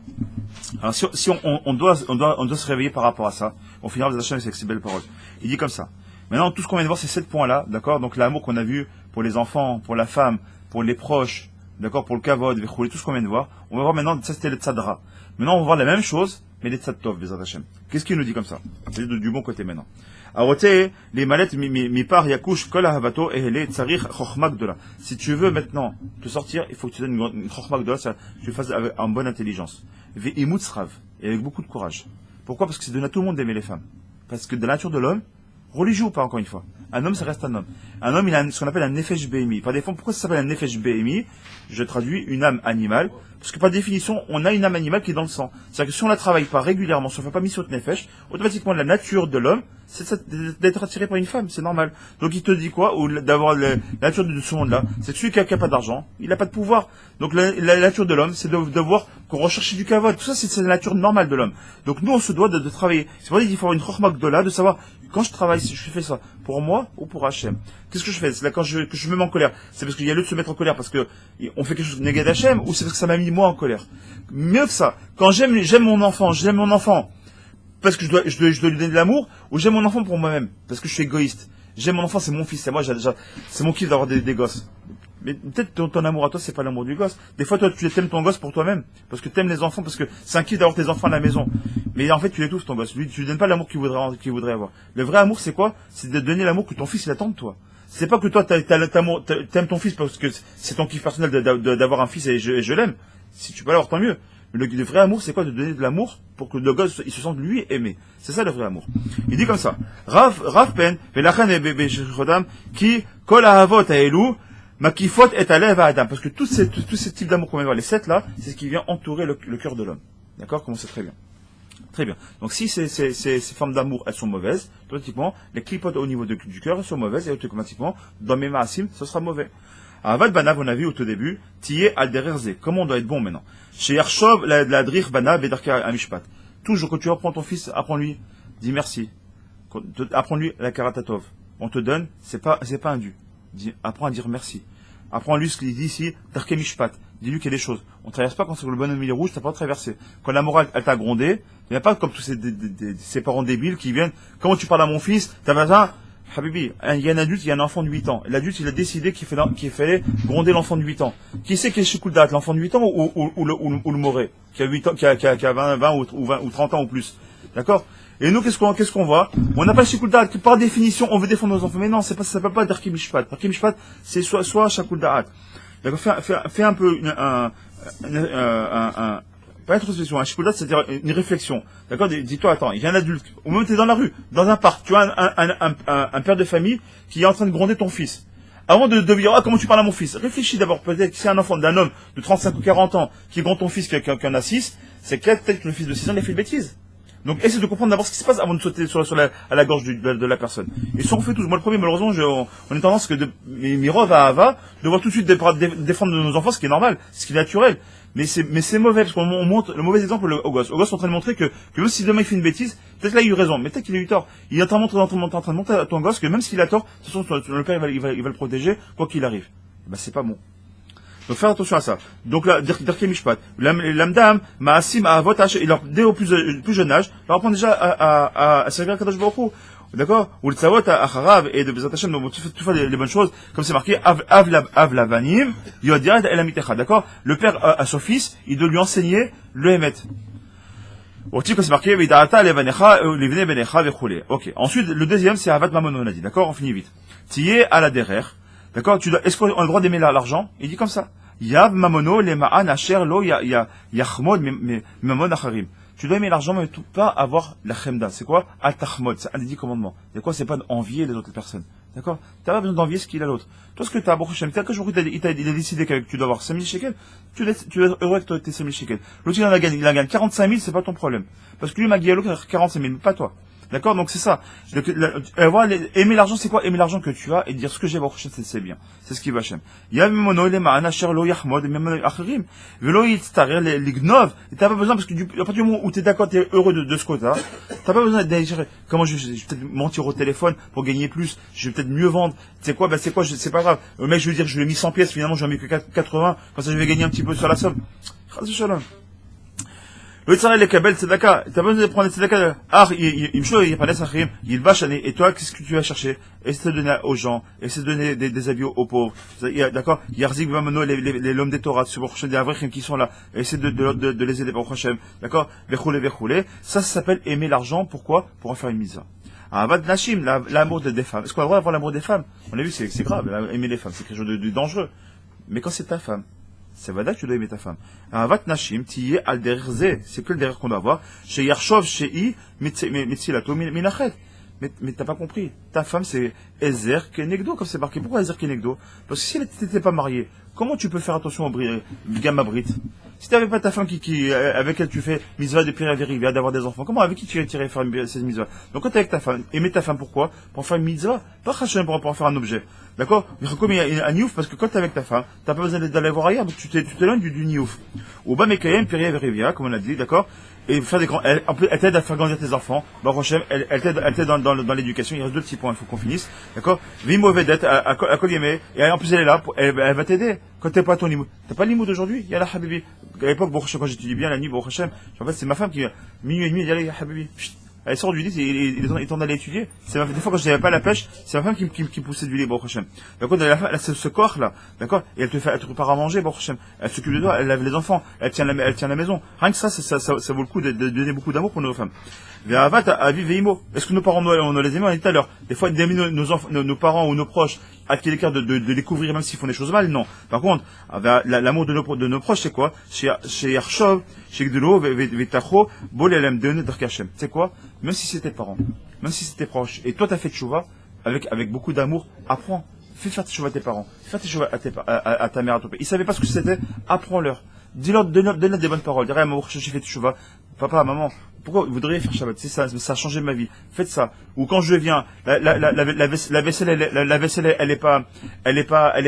alors si on doit se réveiller par rapport à ça, on finira les achats avec ces belles paroles. Il dit comme ça. Maintenant, tout ce qu'on vient de voir, c'est 7 points-là, d'accord? Donc, l'amour qu'on a vu pour les enfants, pour la femme, pour les proches, d'accord? Pour le kavod, tout ce qu'on vient de voir. On va voir maintenant, ça c'était le tzadra. Maintenant, on va voir la même chose, mais les tzadtov, Bezrat Hashem. Qu'est-ce qu'il nous dit comme ça? C'est du bon côté maintenant. Alors, les mallettes, mi par yakush, kol ahavato, et les tsarich, chokhma gdola. Si tu veux maintenant te sortir, il faut que tu donnes une chokhma gdola, que tu le fasses en bonne intelligence. Ve'imutzrav, et avec beaucoup de courage. Pourquoi? Parce que c'est donné à tout le monde d'aimer les femmes. Parce que de la nature de l'homme, religieux ou pas, encore une fois. Un homme, ça reste un homme. Un homme, il a ce qu'on appelle un nefesh behemi. Par défaut, pourquoi ça s'appelle un nefesh behemi? Je traduis une âme animale. Parce que par définition, on a une âme animale qui est dans le sang. C'est-à-dire que si on la travaille pas régulièrement, si on fait pas mission de nefesh, automatiquement, la nature de l'homme, c'est d'être attiré par une femme. C'est normal. Donc, il te dit quoi? Ou d'avoir la nature de ce monde-là. C'est que celui qui a pas d'argent, il n'a pas de pouvoir. Donc, la nature de l'homme, c'est de voir qu'on recherche du kavod. Tout ça, c'est la nature normale de l'homme. Donc, nous, on se doit de travailler. C'est pour ça qu'il faut avoir une chokhma gdola, de savoir, quand je travaille, si je fais ça, pour moi ou pour Hachem. Qu'est-ce que je fais? C'est là que je me mets en colère. C'est parce qu'il y a lieu de se mettre en colère parce que on fait quelque chose de négatif d'Hachem, ou c'est parce que ça m'a mis moi en colère? Mieux que ça. Quand j'aime mon enfant, parce que je dois lui donner de l'amour, ou j'aime mon enfant pour moi-même, parce que je suis égoïste. J'aime mon enfant, c'est mon fils, c'est moi, c'est mon kiff d'avoir des gosses. Mais peut-être ton amour à toi, c'est pas l'amour du gosse. Des fois, toi, tu aimes ton gosse pour toi-même. Parce que tu aimes les enfants, parce que c'est un kiff d'avoir tes enfants à la maison. Mais en fait, tu l'étouffes ton gosse. Lui, tu lui donnes pas l'amour qu'il voudrait avoir. Le vrai amour, c'est quoi? C'est de donner l'amour que ton fils, il attend de toi. C'est pas que toi, t'aimes ton fils parce que c'est ton kiff personnel d'avoir un fils et je l'aime. Si tu peux l'avoir, tant mieux. Mais le vrai amour, c'est quoi? De donner de l'amour pour que le gosse, il se sente lui aimé. C'est ça le vrai amour. Il dit comme ça. Rav pen, velachan et bébé chodam, qui, kol ahavot aelu, makifot et alev adam. Parce que tous ces types d'amour qu'on vient voir, les 7 là, c'est ce qui vient entourer le cœur de l'homme. D'accord? Comment c'est très bien. Très bien. Donc si ces formes d'amour, elles sont mauvaises, automatiquement, les clipotes au niveau du cœur, elles sont mauvaises, et automatiquement, dans mes maasim, ce sera mauvais. Avad banav, on a vu au tout début, tiye al dererze. Comment on doit être bon maintenant? Chez Yarshov, la drich banav, bedarka amishpat. Toujours, quand tu reprends ton fils, apprends-lui, dis merci. Apprends-lui la karatatov. On te donne, c'est pas un dû. Apprends à dire merci. Apprends-lui ce qu'il dit ici, darke mishpat. Dis-lui qu'il y a des choses. On traverse pas quand c'est le bonhomme il est rouge, t'as pas traversé. Quand la morale, elle t'a grondé, il n'y a pas comme tous ces parents débiles qui viennent, comment tu parles à mon fils, t'as besoin, Habibi, il y a un adulte, il y a un enfant de 8 ans. L'adulte, il a décidé qu'il fallait gronder l'enfant de 8 ans. Qui c'est qui est chez Kuldat, l'enfant de 8 ans ou le moré, qui a 8 ans, qui a 20 ou 30 ans ou plus. D'accord? Et nous, qu'est-ce qu'on voit? On n'a pas le shikuldat, que par définition, on veut défendre nos enfants. Mais non, ça s'appelle pas Darki Mishpat. Darki Mishpat, c'est soit Shakuldat. D'accord? Fais un peu pas une introspection, un shikuldat, c'est-à-dire une réflexion. D'accord? Dis-toi, attends, il y a un adulte, au moment où tu es dans la rue, dans un parc, tu as un père de famille qui est en train de gronder ton fils. Avant de dire, comment tu parles à mon fils? Réfléchis d'abord, peut-être que c'est un enfant d'un homme de 35 ou 40 ans qui gronde ton fils qui en a 6, c'est peut-être que le fils de 6 ans, il a fait une bêtise. Donc, essaie de comprendre d'abord ce qui se passe avant de sauter à la gorge de la personne. Et ça, on fait tous. Moi, le premier, malheureusement, on a tendance mirov à Ava, de voir tout de suite défendre nos enfants, ce qui est normal, ce qui est naturel. Mais c'est mauvais, parce qu'on montre le mauvais exemple au gosse. Au gosse, on est en train de montrer que même si demain il fait une bêtise, peut-être là il a eu raison, mais peut-être qu'il a eu tort. Il est en train de montrer à ton gosse que même s'il a tort, de toute façon, le père, il va le protéger, quoi qu'il arrive. Ben, c'est pas bon. Donc, faire attention à ça. Donc, là, Darke Mishpat. L'amdam, Maasim, Avot, dès au plus jeune âge, leur apprend déjà à servir à Kadosh Baruch Hu. D'accord? Ou le Tzavot, à Harav, et de Bezat Hashem, donc, tu fais les bonnes choses, comme c'est marqué, Av Lavanim, Yodia, El Amitecha. D'accord? Le père, à son fils, il doit lui enseigner le Emet. Aussi, comme c'est marqué, Vidata, Levanecha, Levene Benecha, Vechule. Ok. Ensuite, le deuxième, c'est Avat Mamon, on a dit. D'accord? On finit vite. Tiye à la derrière. D'accord? Est-ce qu'on a le droit d'aimer l'argent? Il dit comme ça. Yav mamono le ma'an asher lo yachmod mamon acharim. Tu dois aimer l'argent, mais pas avoir la chemda. C'est quoi? Al-tahmod. C'est un des 10 commandements. C'est quoi? C'est pas d'envier les autres personnes. D'accord? T'as pas besoin d'envier ce qu'il a l'autre. Toi, ce que t'as, Baruch Hashem, il a décidé que tu dois avoir 5 000 shekels, tu dois être heureux avec tes 5 000 shekels. L'autre, il en a gagné 45 000, c'est pas ton problème. Parce que lui, Magialo, 45 000, mais pas toi. D'accord? Donc c'est ça. Donc, aimer l'argent, c'est quoi? Aimer l'argent que tu as et dire ce que j'ai, c'est bien. C'est ce qui va Hachem. Il y a même lo yahmod, même achirim. Velo yitztarer les gnov. Et t'as pas besoin, parce que à partir du moment où t'es d'accord, t'es heureux de ce côté-là, t'as pas besoin d'aller dire, comment je vais peut-être mentir au téléphone pour gagner plus, je vais peut-être mieux vendre. C'est quoi? C'est quoi? C'est pas grave. Le mec, je veux dire, je lui ai mis 100 pièces, finalement, j'en ai mis que 80, comme ça, je vais gagner un petit peu sur la somme. Shalom. Le tzara les kabel tzedaka, t'as besoin de prendre les tzedaka. Il va chaner. Et toi, qu'est-ce que tu vas chercher? Essaie de donner aux gens, essaie de donner des habits aux pauvres. D'accord? Yarzik vamano, l'homme des Torah, sur des avrichim qui sont là. Essaie de les aider pour Hachem. D'accord? Vechoulé. Ça s'appelle aimer l'argent. Pourquoi? Pour en faire une mitzvah. Avad nashim, l'amour des femmes. Est-ce qu'on a le droit d'avoir l'amour des femmes? On a vu, c'est grave. Aimer les femmes, c'est quelque chose de dangereux. Mais quand c'est ta femme, c'est vrai que tu dois aimer ta femme. Avat nashim, tiye al derze, c'est que le derrière qu'on doit avoir. Chez Yarshov, chez I, mitzilato minachet. Mais t'as pas compris. Ta femme, c'est Ezer Kenegdo, comme c'est marqué. Pourquoi Ezer Kenegdo? Parce que si elle n'était pas mariée, comment tu peux faire attention au gamma brit? Si t'avais pas ta femme avec elle tu fais mitzvah de prière vérifiée, d'avoir des enfants, comment, avec qui tu irais faire cette mitzvah? Donc quand t'es avec ta femme, aimer ta femme pourquoi? Pour faire une mitzvah, pas Hachem pour en faire un objet. D'accord? Mais comme il y a un niouf, parce que quand t'es avec ta femme, t'as pas besoin d'aller voir ailleurs, donc tu t'éloignes du niouf. Ou bas mekayem prière vérifiée, comme on a dit, d'accord? Et faire des grands, elle t'aide à faire grandir tes enfants. Bah, Hachem, elle t'aide dans l'éducation. Il reste 2 petits points, il faut qu'on finisse. D'accord? Vie mauvaise dette, à Koliemé. Et en plus, elle est là, elle va t'aider. Quand t'es pas à ton limou. T'as pas le limou d'aujourd'hui? Il y a la Habibi. À l'époque, quand j'étudie bien la nuit, en fait, c'est ma femme qui, minuit et demi, il y a la Habibi. Elle sort du lit, il est en d'aller étudier. Des fois, quand je n'avais pas la pêche, c'est ma femme qui poussait du lait, Baruch Hashem. D'accord, elle a ce corps-là, d'accord, et elle te prépare à manger, Baruch Hashem. Elle s'occupe de toi, elle lave les enfants, elle tient la maison. Rien que ça vaut le coup de donner beaucoup d'amour pour nos femmes. Est-ce que nos parents, on les aimait, on a dit tout à l'heure. Des fois, nos parents ou nos proches, à quel écart de les couvrir même s'ils font des choses mal, non. Par contre, l'amour de nos proches, c'est quoi? Chez Yarshov, chez Gdolo, Vetacho, Bolelem, Deone, Darkachem. C'est quoi? Même si c'est tes parents, même si c'est tes proches, et toi t'as fait tchouva, avec beaucoup d'amour, apprends. Fais faire tes tchouva à tes parents, fais tes tchouva à ta mère, à ton père. Ils savaient pas ce que c'était, apprends-leur. Dis-leur, donne-leur des bonnes paroles. Dis-leur, moi, j'ai fait tchouva. Papa, maman, pourquoi vous devriez faire Shabbat? C'est ça a changé ma vie. Faites ça. Ou quand je viens, la vaisselle, elle est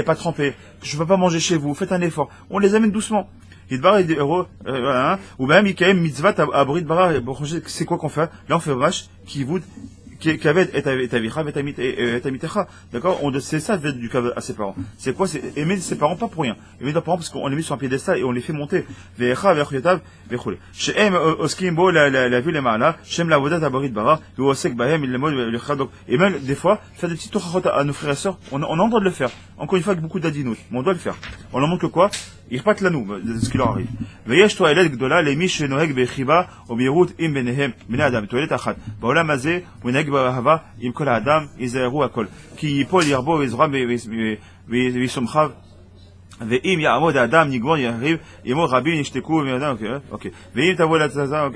pas trempée. Je veux pas manger chez vous. Faites un effort. On les amène doucement. Ou même, mitzvah, abrit bara, c'est quoi qu'on fait? Là, on fait vache, qui vous, d'accord? C'est ça du cas à ses parents. C'est quoi? C'est aimer ses parents pas pour rien. Aimer ses parents parce qu'on les met sur un piédestal et on les fait monter. Et même des fois faire des petites tourachot à nos frères et sœurs, on a le droit de le faire. Encore une fois avec beaucoup d'adinot, mais on doit le faire. On leur montre que quoi? Ils repartent là nous de ce qui leur arrive. ויש תועלת גדולה למי שנוהג בחיבה ובהירות עם ביניהם, בני אדם, תועלת אחת. בעולם הזה הוא ינהג באהבה עם כל האדם, יזהרו הכל. כי ייפול ירבו ויזרם ויסומכיו, ואם יעמוד האדם נגמור יריב, ימור רבים ישתקו, ok. ואם תבוא לתזם,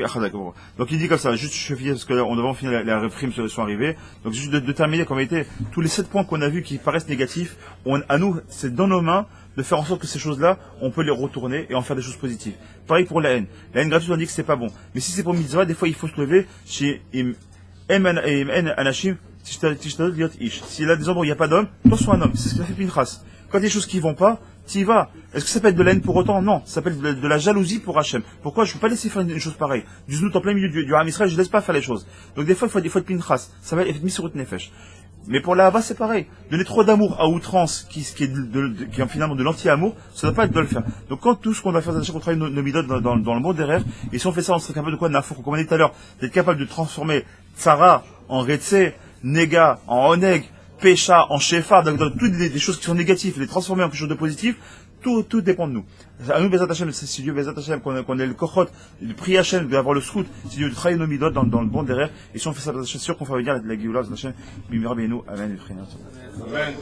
donc il dit comme ça, juste je finis parce qu'on devant finir les réprimes sont arrivés. Donc juste de terminer comme était, tous les 7 points qu'on a vus qui paraissent négatifs, à nous, c'est dans nos mains de faire en sorte que ces choses-là, on peut les retourner et en faire des choses positives. Pareil pour la haine. La haine gratuite, on dit que c'est pas bon. Mais si c'est pour mitzvah, des fois, il faut se lever chez Anashim, s'il a des endroits où il n'y a pas d'homme, toi sois un homme. C'est ce qu'il a fait Pinchas. Quand il y a des choses qui vont pas, t'y vas. Est-ce que ça peut être de la haine pour autant? Non. Ça s'appelle de la jalousie pour Hachem. Pourquoi? Je ne peux pas laisser faire une chose pareille. Du znout en plein milieu du Ham Israël, je ne laisse pas faire les choses. Donc des fois, il faut être Pinchas. Ça va être mis sur nefesh. Mais pour la Hava, c'est pareil. Donner trop d'amour à outrance, qui est finalement de l'anti-amour, ça ne doit pas être de le faire. Donc quand tout ce qu'on va faire, c'est qu'on travaille nos midot dans le monde derrière, et si on fait ça, on serait capable de quoi? Nafour, comme on a dit tout à l'heure, d'être capable de transformer Tsara en Retse, Nega en Oneg, Pécha en Shefa, dans toutes des choses qui sont négatives, les transformer en quelque chose de positif. Tout dépend de nous. À nous, Bezat Hashem, si Dieu Bezat Hashem, qu'on ait le kochot, de prier Hashem, d'avoir le scout, si Dieu de travailler nos midot dans le bon derrière, et si on fait ça, c'est sûr qu'on va venir la Géoula, Bezat Hashem, Bimir Benou, Amen, et Amen.